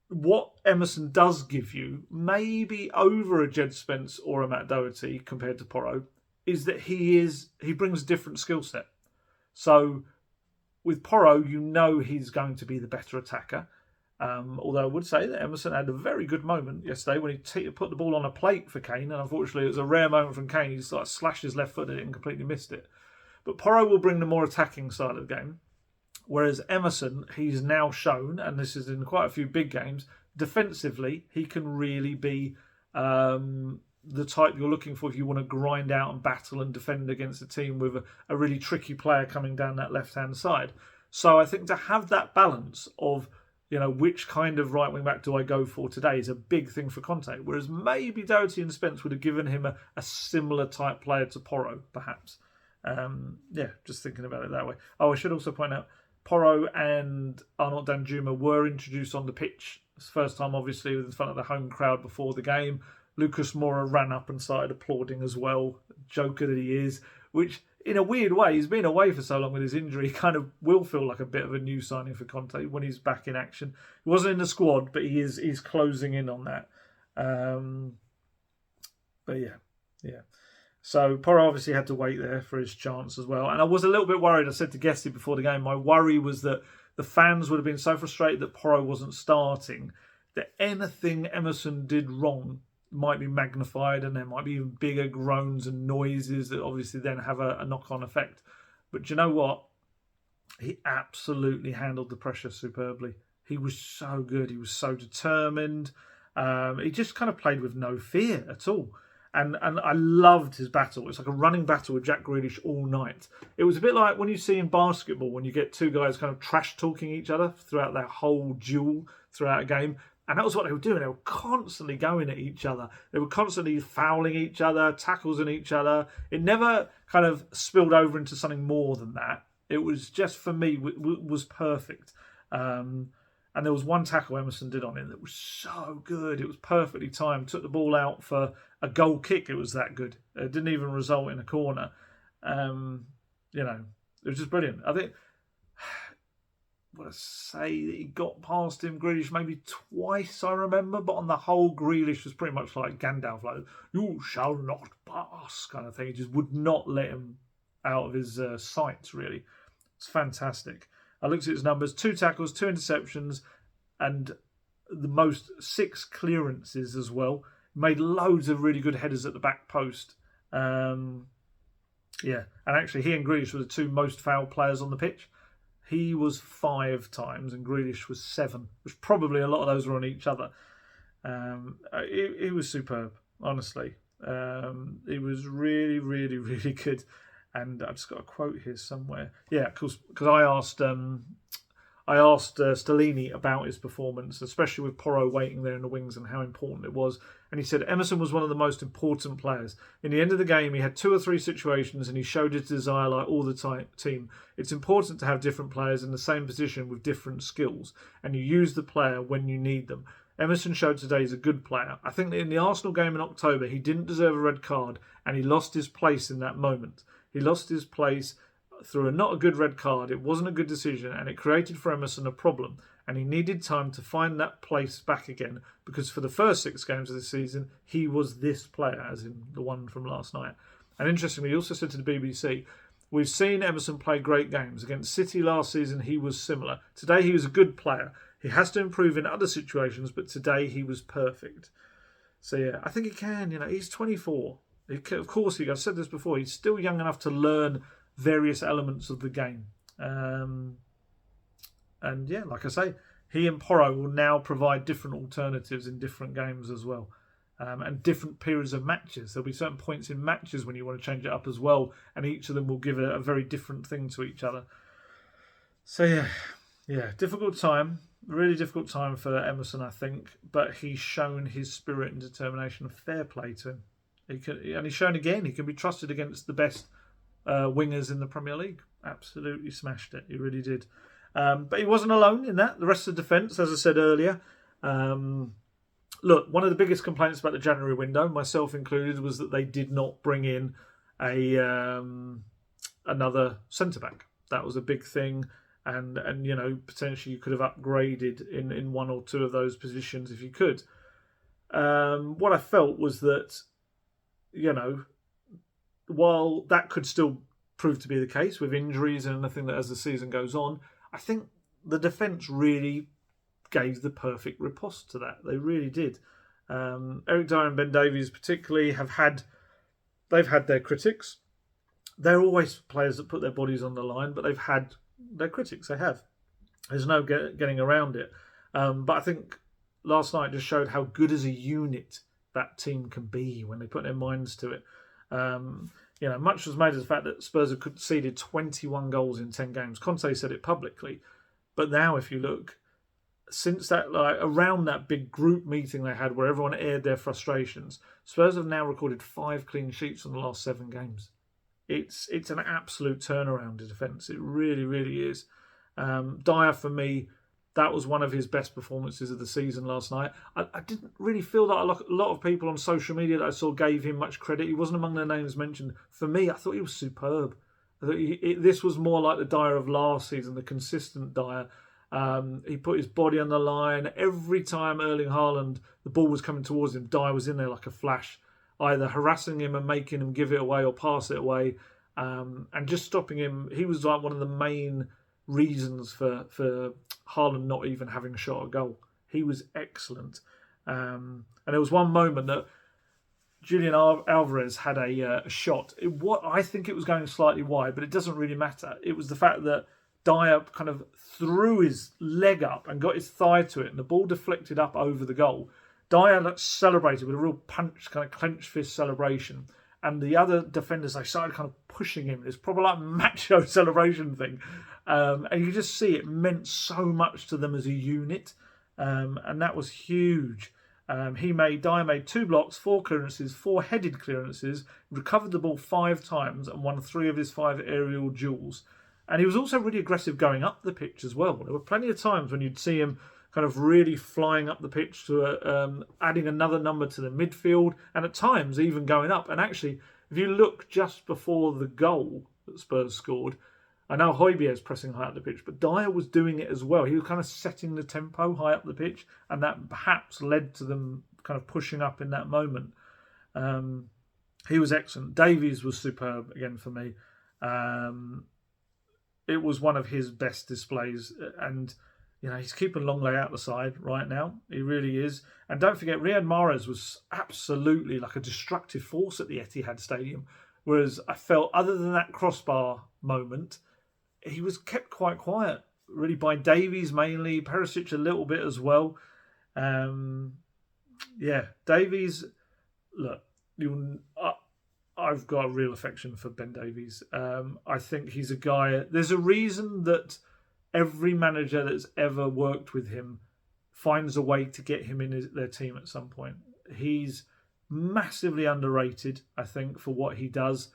what Emerson does give you, maybe over a Jed Spence or a Matt Doherty compared to Porro, is that he brings a different skill set. So with Porro, he's going to be the better attacker. Although I would say that Emerson had a very good moment yesterday when he put the ball on a plate for Kane, and unfortunately it was a rare moment from Kane. He just slashed his left foot at it and completely missed it. But Porro will bring the more attacking side of the game. Whereas Emerson, he's now shown, and this is in quite a few big games, defensively, he can really be the type you're looking for if you want to grind out and battle and defend against a team with a really tricky player coming down that left-hand side. So I think to have that balance of, which kind of right wing back do I go for today is a big thing for Conte. Whereas maybe Doherty and Spence would have given him a similar type player to Porro, perhaps. Just thinking about it that way. Oh, I should also point out, Porro and Arnaud Danjuma were introduced on the pitch. It's the first time, obviously, in front of the home crowd before the game. Lucas Moura ran up and started applauding as well, joker that he is, which, in a weird way, he's been away for so long with his injury, he kind of will feel like a bit of a new signing for Conte when he's back in action. He wasn't in the squad, but he's closing in on that. But yeah. So Porro obviously had to wait there for his chance as well. And I was a little bit worried. I said to Guesty before the game, my worry was that the fans would have been so frustrated that Porro wasn't starting that anything Emerson did wrong might be magnified and there might be even bigger groans and noises that obviously then have a knock-on effect. But do you know what? He absolutely handled the pressure superbly. He was so good. He was so determined. He just kind of played with no fear at all. And I loved his battle. It's like a running battle with Jack Grealish all night. It was a bit like when you see in basketball, when you get two guys kind of trash-talking each other throughout their whole duel throughout a game. And that was what they were doing. They were constantly going at each other. They were constantly fouling each other, tackles on each other. It never kind of spilled over into something more than that. It was just, for me, was perfect. And there was one tackle Emerson did on him that was so good. It was perfectly timed. Took the ball out for a goal kick. It was that good. It didn't even result in a corner. It was just brilliant. I think, what I say, that he got past him, Grealish, maybe twice, I remember. But on the whole, Grealish was pretty much like Gandalf, like, you shall not pass, kind of thing. He just would not let him out of his sights, really. It's fantastic. I looked at his numbers, 2 tackles, 2 interceptions, and the most 6 clearances as well. Made loads of really good headers at the back post. And actually he and Grealish were the 2 most fouled players on the pitch. He was 5 times and Grealish was 7, which probably a lot of those were on each other. It was superb, honestly. It was really, really, really good. And I've just got a quote here somewhere. Yeah, because I I asked Stellini about his performance, especially with Porro waiting there in the wings and how important it was. And he said Emerson was one of the most important players. In the end of the game, he had 2 or 3 situations and he showed his desire like all the team. It's important to have different players in the same position with different skills, and you use the player when you need them. Emerson showed today he's a good player. I think that in the Arsenal game in October, he didn't deserve a red card and he lost his place in that moment. He lost his place through not a good red card. It wasn't a good decision and it created for Emerson a problem, and he needed time to find that place back again, because for the first 6 games of the season he was this player, as in the one from last night. And interestingly, he also said to the BBC, we've seen Emerson play great games. Against City last season he was similar. Today he was a good player. He has to improve in other situations, but today he was perfect. So yeah, I think he can. He's 24. Of course, I've said this before, he's still young enough to learn various elements of the game. And yeah, like I say, he and Porro will now provide different alternatives in different games as well. And different periods of matches. There'll be certain points in matches when you want to change it up as well, and each of them will give a very different thing to each other. So yeah, difficult time. Really difficult time for Emerson, I think. But he's shown his spirit and determination. Fair play to him. And he's shown again he can be trusted against the best wingers in the Premier League. Absolutely smashed it. He really did. But he wasn't alone in that. The rest of the defence, as I said earlier, look, one of the biggest complaints about the January window, myself included, was that they did not bring in another centre-back. That was a big thing. And potentially you could have upgraded in 1 or 2 of those positions if you could. What I felt was that, while that could still prove to be the case with injuries and anything that as the season goes on, I think the defence really gave the perfect riposte to that. They really did. Eric Dyer and Ben Davies particularly they've had their critics. They're always players that put their bodies on the line, but they've had their critics. They have. There's no getting around it. But I think last night just showed how good as a unit that team can be when they put their minds to it. Much was made of the fact that Spurs have conceded 21 goals in 10 games. Conte said it publicly. But now if you look, since that, around that big group meeting they had where everyone aired their frustrations, Spurs have now recorded 5 clean sheets in the last 7 games. It's an absolute turnaround in defence. It really, really is. Dyer, for me, that was one of his best performances of the season last night. I didn't really feel that a lot of people on social media that I saw gave him much credit. He wasn't among the names mentioned. For me, I thought he was superb. I thought this was more like the Dyer of last season, the consistent Dyer. He put his body on the line. Every time Erling Haaland, the ball was coming towards him, Dyer was in there like a flash, either harassing him and making him give it away or pass it away, and just stopping him. He was like one of the main reasons for Haaland not even having shot a goal. He was excellent. And there was one moment that Julian Alvarez had a shot. I think it was going slightly wide, but it doesn't really matter. It was the fact that Dyer kind of threw his leg up and got his thigh to it, and the ball deflected up over the goal. Dyer celebrated with a real punch, kind of clenched fist celebration. And the other defenders, they started kind of pushing him. It's probably like a macho celebration thing. And you could just see it meant so much to them as a unit. And that was huge. Dyer made 2 blocks, 4 clearances, 4 headed clearances, recovered the ball 5 times and won 3 of his 5 aerial duels. And he was also really aggressive going up the pitch as well. There were plenty of times when you'd see him kind of really flying up the pitch to adding another number to the midfield, and at times even going up. And actually, if you look just before the goal that Spurs scored, I know Hojbjerg is pressing high up the pitch, but Dyer was doing it as well. He was kind of setting the tempo high up the pitch, and that perhaps led to them kind of pushing up in that moment. He was excellent. Davies was superb again for me. It was one of his best displays, and he's keeping Longley out the side right now. He really is. And don't forget, Riyad Mahrez was absolutely like a destructive force at the Etihad Stadium. Whereas I felt, other than that crossbar moment, he was kept quite quiet, really, by Davies mainly, Perisic a little bit as well. Davies, look, I've got a real affection for Ben Davies. I think he's a guy. There's a reason that every manager that's ever worked with him finds a way to get him in their team at some point. He's massively underrated, I think, for what he does.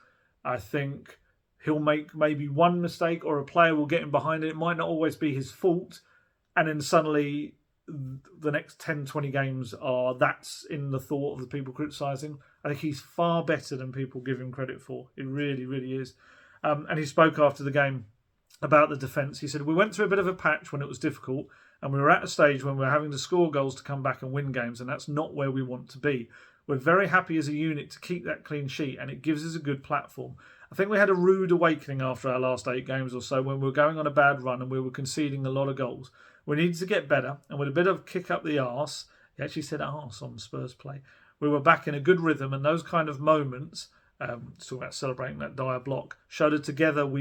I think he'll make maybe one mistake or a player will get him behind it. It might not always be his fault. And then suddenly the next 10, 20 games that's in the thought of the people criticising. I think he's far better than people give him credit for. It really, really is. And he spoke after the game about the defence. He said, we went through a bit of a patch when it was difficult, and we were at a stage when we were having to score goals to come back and win games, and that's not where we want to be. We're very happy as a unit to keep that clean sheet, and it gives us a good platform. I think we had a rude awakening after our last 8 games or so when we were going on a bad run and we were conceding a lot of goals. We needed to get better, and with a bit of kick up the arse, he actually said arse on Spurs play, we were back in a good rhythm, and those kind of moments, talking about celebrating that dire block, showed a togetherness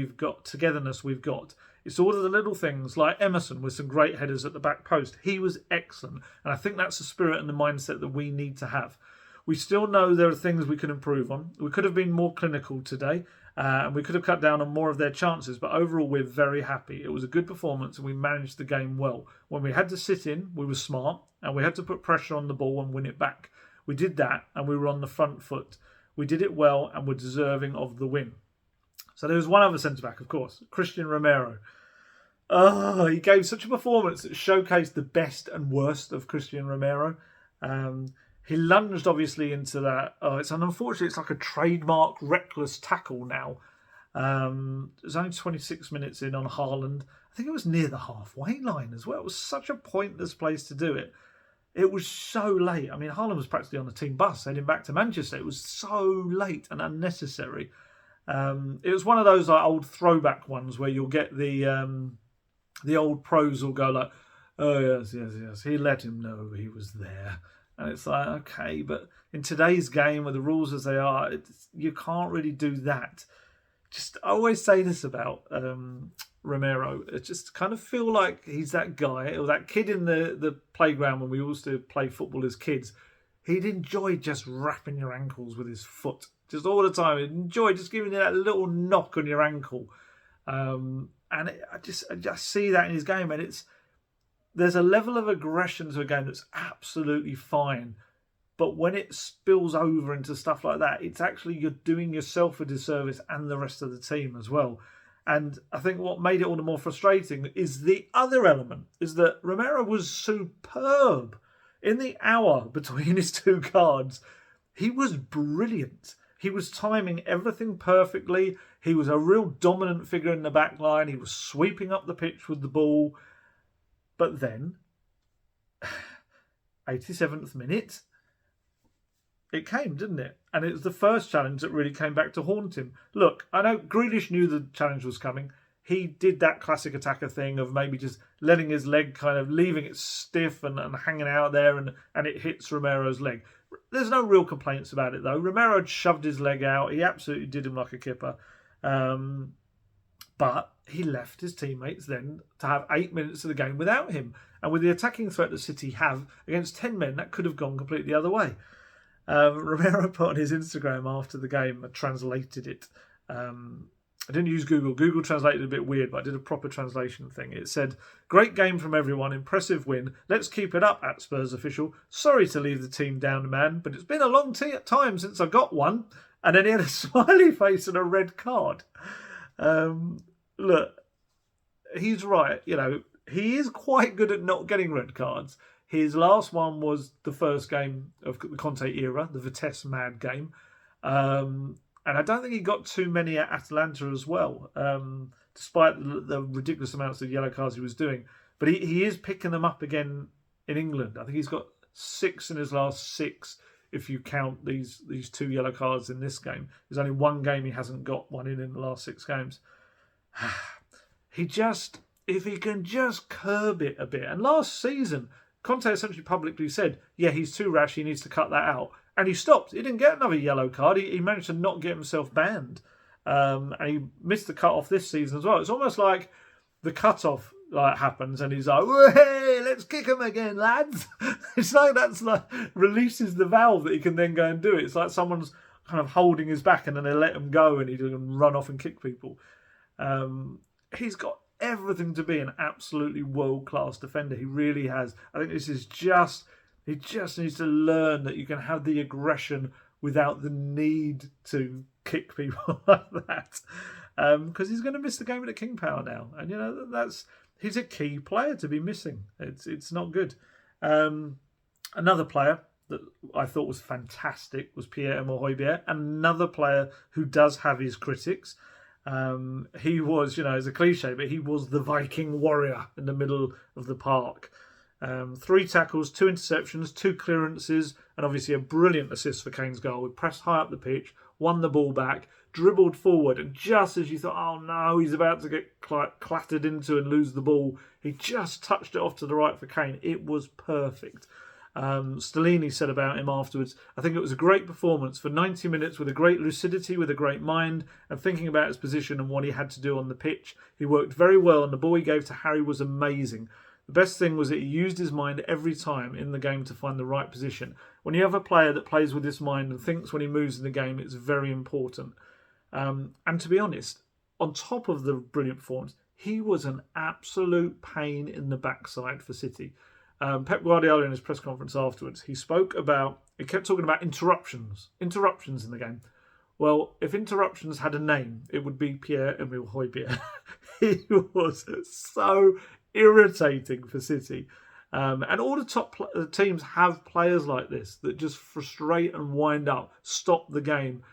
we've got. It's all of the little things like Emerson with some great headers at the back post. He was excellent, and I think that's the spirit and the mindset that we need to have. We still know there are things we can improve on. We could have been more clinical today, and we could have cut down on more of their chances, but overall we're very happy. It was a good performance and we managed the game well. When we had to sit in, we were smart, and we had to put pressure on the ball and win it back. We did that, and we were on the front foot. We did it well and were deserving of the win. So there was one other centre-back, of course, Christian Romero. Oh, he gave such a performance that showcased the best and worst of Christian Romero. He lunged, obviously, into that. Unfortunately, it's like a trademark reckless tackle now. It was only 26 minutes in on Haaland. I think it was near the halfway line as well. It was such a pointless place to do it. It was so late. I mean, Haaland was practically on the team bus heading back to Manchester. It was so late and unnecessary. It was one of those old throwback ones where you'll get the old pros will go like, oh, yes. He let him know he was there. And it's like, okay, but in today's game with the rules as they are, you can't really do that. I always say this about Romero. It just kind of feel like he's that guy or that kid in the playground when we used to play football as kids. He'd enjoy just wrapping your ankles with his foot. Just all the time. He'd enjoy just giving you that little knock on your ankle. I just see that in his game, and there's a level of aggression to a game that's absolutely fine. But when it spills over into stuff like that, it's actually you're doing yourself a disservice and the rest of the team as well. And I think what made it all the more frustrating is the other element, is that Romero was superb. In the hour between his 2 cards, he was brilliant. He was timing everything perfectly. He was a real dominant figure in the back line. He was sweeping up the pitch with the ball. But then, 87th minute, it came, didn't it? And it was the first challenge that really came back to haunt him. Look, I know Grealish knew the challenge was coming. He did that classic attacker thing of maybe just letting his leg kind of leaving it stiff and hanging out there and it hits Romero's leg. There's no real complaints about it, though. Romero had shoved his leg out. He absolutely did him like a kipper. But he left his teammates then to have 8 minutes of the game without him. And with the attacking threat that City have against 10 men, that could have gone completely the other way. Romero put on his Instagram after the game, I translated it. I didn't use Google. Google translated it a bit weird, but I did a proper translation thing. It said, great game from everyone, impressive win. Let's keep it up at Spurs official. Sorry to leave the team down, man, but it's been a long time since I got one. And then he had a smiley face and a red card. Look, he's right. You know, he is quite good at not getting red cards. His last one was the first game of the Conte era, the Vitesse mad game. And I don't think he got too many at Atalanta as well, despite the ridiculous amounts of yellow cards he was doing. But he is picking them up again in England. I think he's got 6 in his last 6, if you count these 2 yellow cards in this game. There's only one game he hasn't got one in the last 6 games. If he can just curb it a bit. And last season, Conte essentially publicly said, yeah, he's too rash, he needs to cut that out. And he stopped. He didn't get another yellow card. He managed to not get himself banned. And he missed the cut-off this season as well. It's almost like the cut-off happens and he's like, hey, let's kick him again, lads. It's like that's releases the valve that he can then go and do it. It's like someone's kind of holding his back and then they let him go and he can run off and kick people. He's got everything to be an absolutely world-class defender. He really has. I think this is just... He just needs to learn that you can have the aggression without the need to kick people like that. Because he's going to miss the game at the King Power now. And, he's a key player to be missing. It's not good. Another player that I thought was fantastic was Pierre-Emile Hojbjerg. Another player who does have his critics. He was, it's a cliche, but he was the Viking warrior in the middle of the park. 3 tackles, 2 interceptions, 2 clearances, and obviously a brilliant assist for Kane's goal. He pressed high up the pitch, won the ball back, dribbled forward, and just as you thought, oh no, he's about to get clattered into and lose the ball, he just touched it off to the right for Kane. It was perfect. Stellini said about him afterwards, I think it was a great performance for 90 minutes with a great lucidity, with a great mind, and thinking about his position and what he had to do on the pitch. He worked very well, and the ball he gave to Harry was amazing. The best thing was that he used his mind every time in the game to find the right position. When you have a player that plays with his mind and thinks when he moves in the game, it's very important. And to be honest, on top of the brilliant performance, he was an absolute pain in the backside for City. Pep Guardiola in his press conference afterwards, he kept talking about interruptions in the game. Well, if interruptions had a name, it would be Pierre-Emile Hojbjerg. He was so irritating for City. And all the top teams have players like this that just frustrate and wind up, stop the game,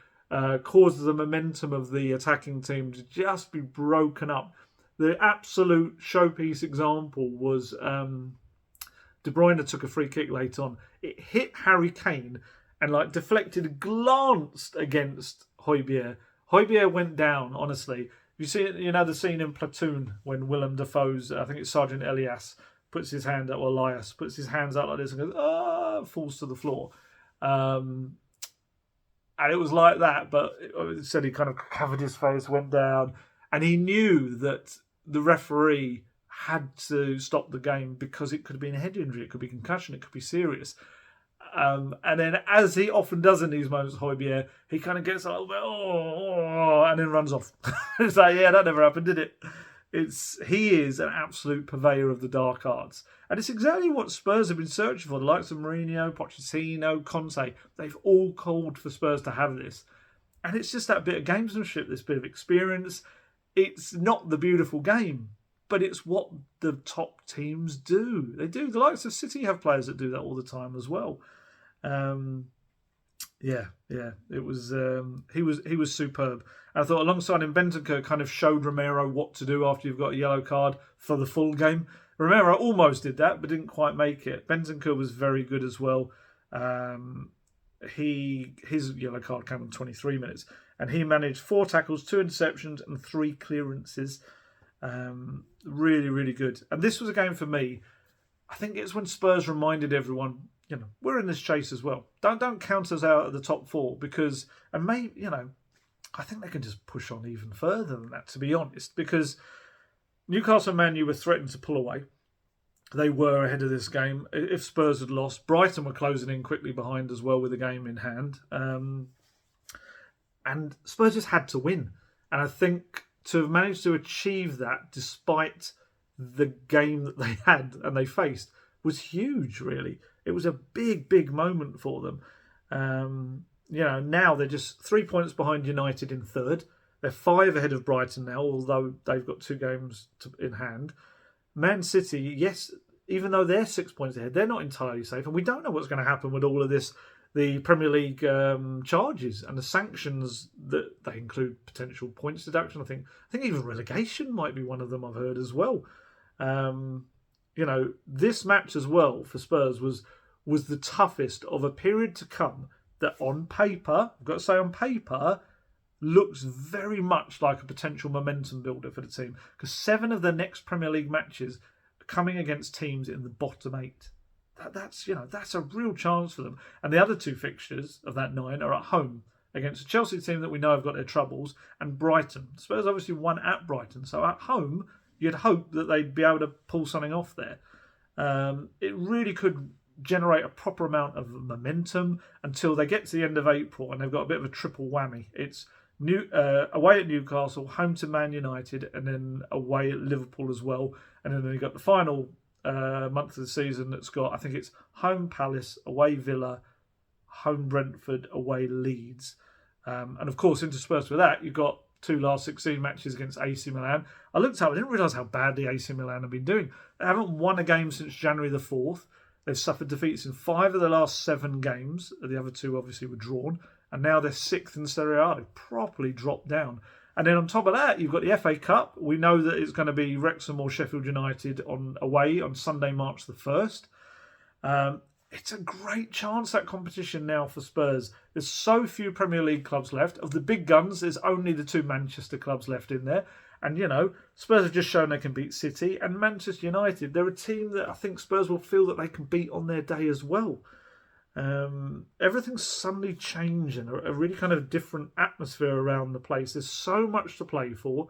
causes the momentum of the attacking team to just be broken up. The absolute showpiece example was De Bruyne took a free kick late on. It hit Harry Kane and deflected, glanced against Hojbjerg. Hojbjerg went down, honestly. You see, the scene in Platoon when Willem Dafoe's, I think it's Sergeant Elias, puts his hand up, or Elias, puts his hands out like this and goes, falls to the floor. And it was like that, but it said he kind of covered his face, went down, and he knew that the referee had to stop the game because it could have been a head injury, it could be concussion, it could be serious. And then, as he often does in these moments, Hojbjerg, he kind of gets a little bit, and then runs off. It's like, yeah, that never happened, did it? He is an absolute purveyor of the dark arts. And it's exactly what Spurs have been searching for. The likes of Mourinho, Pochettino, Conte, they've all called for Spurs to have this. And it's just that bit of gamesmanship, this bit of experience. It's not the beautiful game, but it's what the top teams do. They do. The likes of City have players that do that all the time as well. It was. He was superb. And I thought alongside him, Bentancur kind of showed Romero what to do after you've got a yellow card for the full game. Romero almost did that, but didn't quite make it. Bentancur was very good as well. His yellow card came in 23 minutes, and he managed 4 tackles, 2 interceptions, and 3 clearances. Really, really good. And this was a game for me. I think it's when Spurs reminded everyone, we're in this chase as well. Don't count us out of the top 4 because, and maybe, I think they can just push on even further than that, to be honest, because Newcastle and Man U were threatened to pull away. They were ahead of this game. If Spurs had lost, Brighton were closing in quickly behind as well with the game in hand. And Spurs just had to win. And I think to have managed to achieve that despite the game that they had and they faced was huge, really. It was a big, big moment for them. Now they're just 3 points behind United in third. They're 5 ahead of Brighton now, although they've got 2 games in hand. Man City, yes, even though they're 6 points ahead, they're not entirely safe. And we don't know what's going to happen with all of this, the Premier League charges and the sanctions that they include potential points deduction. I think even relegation might be one of them, I've heard as well. This match as well for Spurs was the toughest of a period to come that on paper, I've got to say on paper, looks very much like a potential momentum builder for the team. Because 7 of their next Premier League matches are coming against teams in the bottom 8. That's a real chance for them. And the other 2 fixtures of that 9 are at home against a Chelsea team that we know have got their troubles, and Brighton. Spurs obviously won at Brighton, so at home you'd hope that they'd be able to pull something off there. It really could generate a proper amount of momentum until they get to the end of April and they've got a bit of a triple whammy. It's away at Newcastle, home to Man United, and then away at Liverpool as well. And then you've got the final month of the season that's got, I think it's home Palace, away Villa, home Brentford, away Leeds. And of course, interspersed with that, you've got 2 last 16 matches against AC Milan. I looked up, I didn't realise how badly AC Milan have been doing. They haven't won a game since January the 4th. They've suffered defeats in 5 of the last 7 games. The other 2 obviously were drawn. And now they're 6th in Serie A. They've properly dropped down. And then on top of that, you've got the FA Cup. We know that it's going to be Wrexham or Sheffield United away on Sunday, March the 1st. It's a great chance, that competition now for Spurs. There's so few Premier League clubs left. Of the big guns, there's only the 2 Manchester clubs left in there. And, Spurs have just shown they can beat City. And Manchester United, they're a team that I think Spurs will feel that they can beat on their day as well. Everything's suddenly changing, a really kind of different atmosphere around the place. There's so much to play for.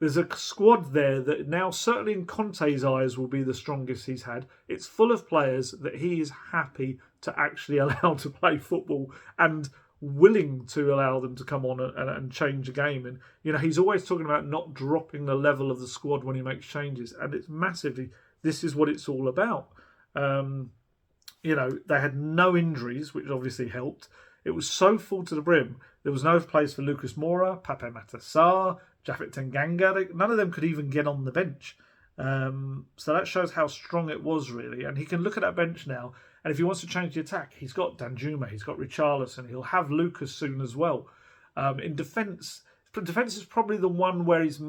There's a squad there that now, certainly in Conte's eyes, will be the strongest he's had. It's full of players that he is happy to actually allow to play football and willing to allow them to come on and change the game. And, he's always talking about not dropping the level of the squad when he makes changes. And it's massively, this is what it's all about. They had no injuries, which obviously helped. It was so full to the brim. There was no place for Lucas Moura, Pape Matar, Japhet Tanganga. None of them could even get on the bench. So that shows how strong it was, really. And he can look at that bench now. And if he wants to change the attack, he's got Danjuma, he's got Richarlison. He'll have Lucas soon as well. In defence is probably the one where there's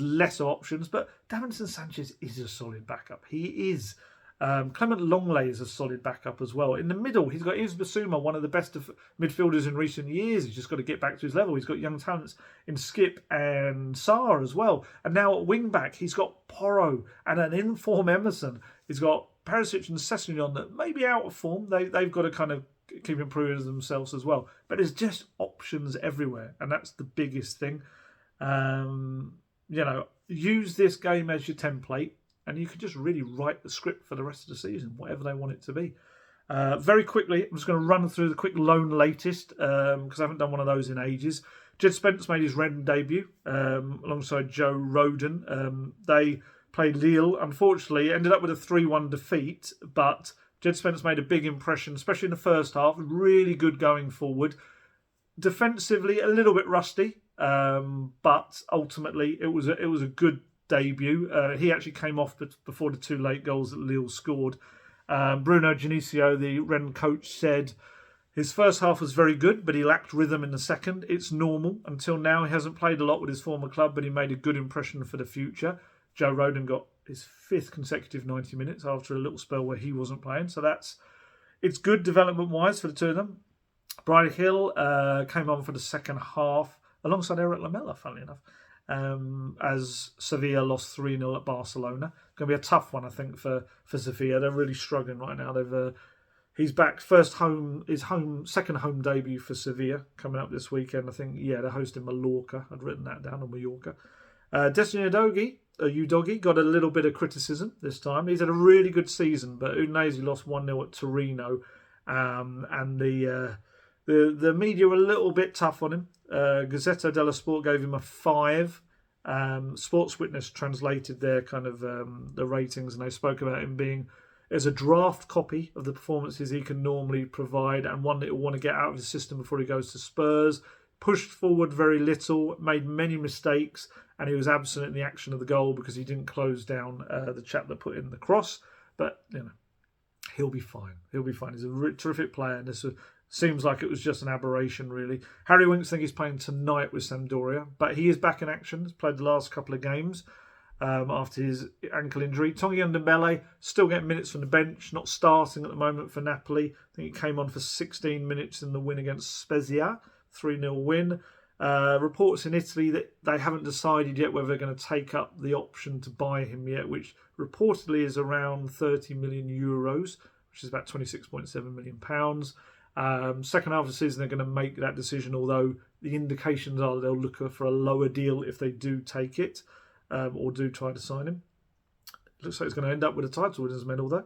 lesser options. But Davinson Sanchez is a solid backup. He is. Clement Longley is a solid backup as well. In the middle, he's got Yves Bissouma, one of the best of midfielders in recent years. He's just got to get back to his level. He's got young talents in Skip and Sarr as well. And now at wing back, he's got Porro and an in-form Emerson. He's got Perisic and Sessegnon that may be out of form. They've got to kind of keep improving themselves as well. But there's just options everywhere, and that's the biggest thing. Use this game as your template. And you could just really write the script for the rest of the season, whatever they want it to be. Very quickly, I'm just going to run through the quick loan latest, because I haven't done one of those in ages. Jed Spence made his Rennes debut alongside Joe Rodon. They played Lille. Unfortunately, ended up with a 3-1 defeat, but Jed Spence made a big impression, especially in the first half. Really good going forward. Defensively, a little bit rusty, but ultimately it was a good debut. He actually came off before the 2 late goals that Lille scored. Bruno Genesio, the Rennes coach, said his first half was very good, but he lacked rhythm in the second. It's normal. Until now, he hasn't played a lot with his former club, but he made a good impression for the future. Joe Rodon got his 5th consecutive 90 minutes after a little spell where he wasn't playing. So it's good development-wise for the 2 of them. Brian Hill came on for the second half alongside Eric Lamela, funnily enough. As Sevilla lost 3-0 at Barcelona. Going to be a tough one, I think, for Sevilla. They're really struggling right now. He's back. Second home debut for Sevilla coming up this weekend. I think, they're hosting Mallorca. I'd written that down on Mallorca. Destiny Udogie got a little bit of criticism this time. He's had a really good season, but Udinese lost 1-0 at Torino. And the media were a little bit tough on him. Gazzetta dello Sport gave him a 5. Sports Witness translated their kind of the ratings, and they spoke about him being as a draft copy of the performances he can normally provide, and one that he'll want to get out of the system before he goes to Spurs. Pushed forward very little, made many mistakes, and he was absent in the action of the goal because he didn't close down the chap that put in the cross. But he'll be fine. He's a terrific player, and this seems like it was just an aberration, really. Harry Winks, I think he's playing tonight with Sampdoria, but he is back in action. He's played the last couple of games after his ankle injury. Tongi Ndombele still getting minutes from the bench, not starting at the moment for Napoli. I think he came on for 16 minutes in the win against Spezia, 3-0 win. Reports in Italy that they haven't decided yet whether they're going to take up the option to buy him yet, which reportedly is around 30 million euros, which is about £26.7 million. Second half of the season, they're going to make that decision, although the indications are they'll look for a lower deal if they do take it or do try to sign him. Looks like it's going to end up with a title winners medal, though.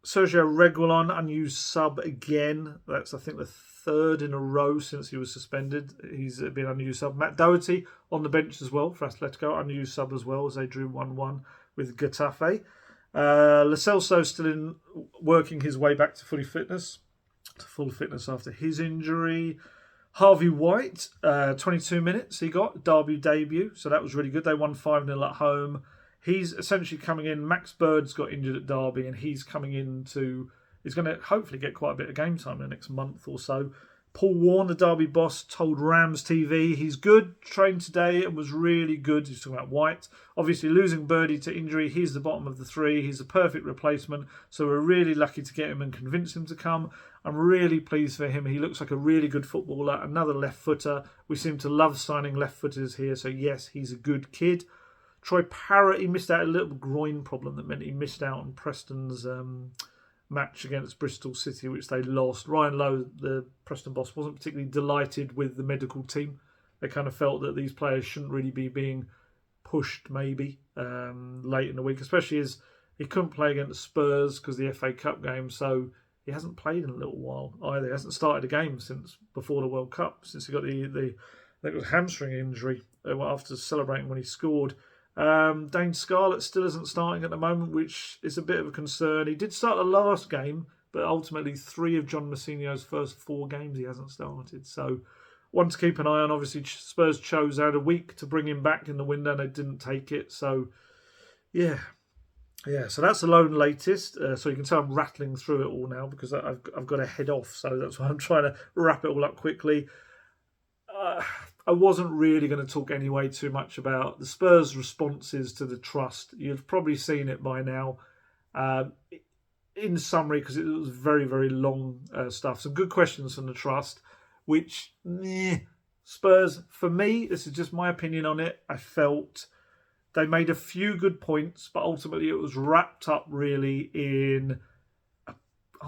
Sergio Reguilon, unused sub again. That's, I think, the third in a row since he was suspended. He's been unused sub. Matt Doherty on the bench as well for Atletico, unused sub as well as they drew 1-1 with Getafe. Lo Celso still working his way back to full fitness after his injury. Harvey White, 22 minutes he got, Derby debut, so that was really good. They won 5-0 at home. He's essentially coming in. Max Bird's got injured at Derby, and he's coming in he's going to hopefully get quite a bit of game time in the next month or so. Paul Warne, the Derby boss, told Rams TV he's good, trained today and was really good. He's talking about White. Obviously losing Birdie to injury, he's the bottom of the three. He's a perfect replacement, so we're really lucky to get him and convince him to come. I'm really pleased for him. He looks like a really good footballer, another left footer. We seem to love signing left footers here, so yes, he's a good kid. Troy Parrott, he missed out a little groin problem that meant he missed out on Preston's match against Bristol City, which they lost. Ryan Lowe, the Preston boss, wasn't particularly delighted with the medical team. They kind of felt that these players shouldn't really be being pushed maybe late in the week, especially as he couldn't play against Spurs because of the FA Cup game, so he hasn't played in a little while either. He hasn't started a game since before the World Cup, since he got the hamstring injury after celebrating when he scored. Dane Scarlett still isn't starting at the moment, which is a bit of a concern. He did start the last game, but ultimately 3 of John Mousinho's first 4 games he hasn't started. So one to keep an eye on. Obviously, Spurs chose out a week to bring him back in the window and they didn't take it. So, yeah, so that's the lone latest. So you can tell I'm rattling through it all now because I've got to head off. So that's why I'm trying to wrap it all up quickly. I wasn't really going to talk anyway too much about the Spurs' responses to the trust. You've probably seen it by now. In summary, because it was very, very long stuff. Some good questions from the trust, which Spurs, for me, this is just my opinion on it. I felt they made a few good points, but ultimately it was wrapped up really in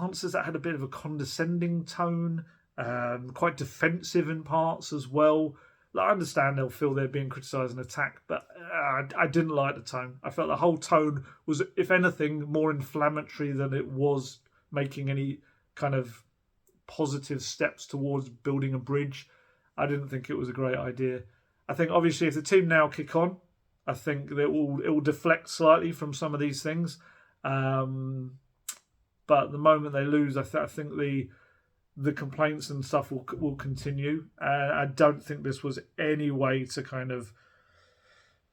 answers that had a bit of a condescending tone, quite defensive in parts as well. I understand they'll feel they're being criticised and attacked, but I didn't like the tone. I felt the whole tone was, if anything, more inflammatory than it was making any kind of positive steps towards building a bridge. I didn't think it was a great idea. I think, obviously, if the team now kick on, I think that it will deflect slightly from some of these things. But the moment they lose, I think the complaints and stuff will continue. I don't think this was any way to kind of,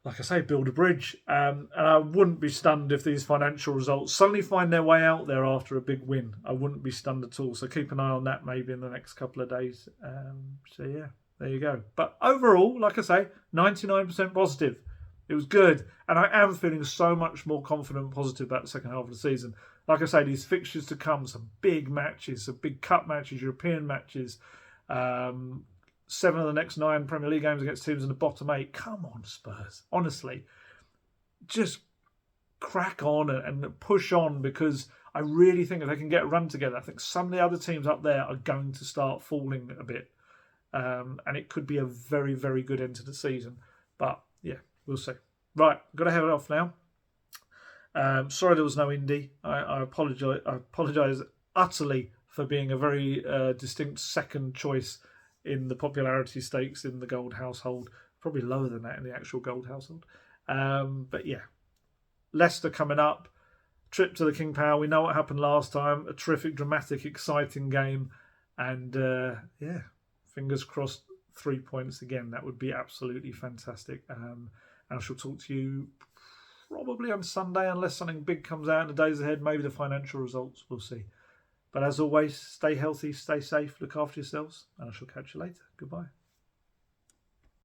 like I say, build a bridge. And I wouldn't be stunned if these financial results suddenly find their way out there after a big win. I wouldn't be stunned at all. So keep an eye on that maybe in the next couple of days. So yeah, there you go. But overall, like I say, 99% positive. It was good. And I am feeling so much more confident and positive about the second half of the season. Like I say, these fixtures to come, some big matches, some big cup matches, European matches, 7 of the next 9 Premier League games against teams in the bottom 8. Come on, Spurs. Honestly, just crack on and push on, because I really think if they can get a run together, I think some of the other teams up there are going to start falling a bit. And it could be a very, very good end to the season. But yeah, we'll see. Right, got to head off now. Sorry there was no Indy. I apologise utterly for being a very distinct second choice in the popularity stakes in the Gold household. Probably lower than that in the actual Gold household. But yeah, Leicester coming up. Trip to the King Power. We know what happened last time. A terrific, dramatic, exciting game. And yeah, fingers crossed 3 points again. That would be absolutely fantastic. And I shall talk to you probably on Sunday, unless something big comes out in the days ahead. Maybe the financial results. We'll see. But as always, stay healthy, stay safe, look after yourselves, and I shall catch you later. Goodbye.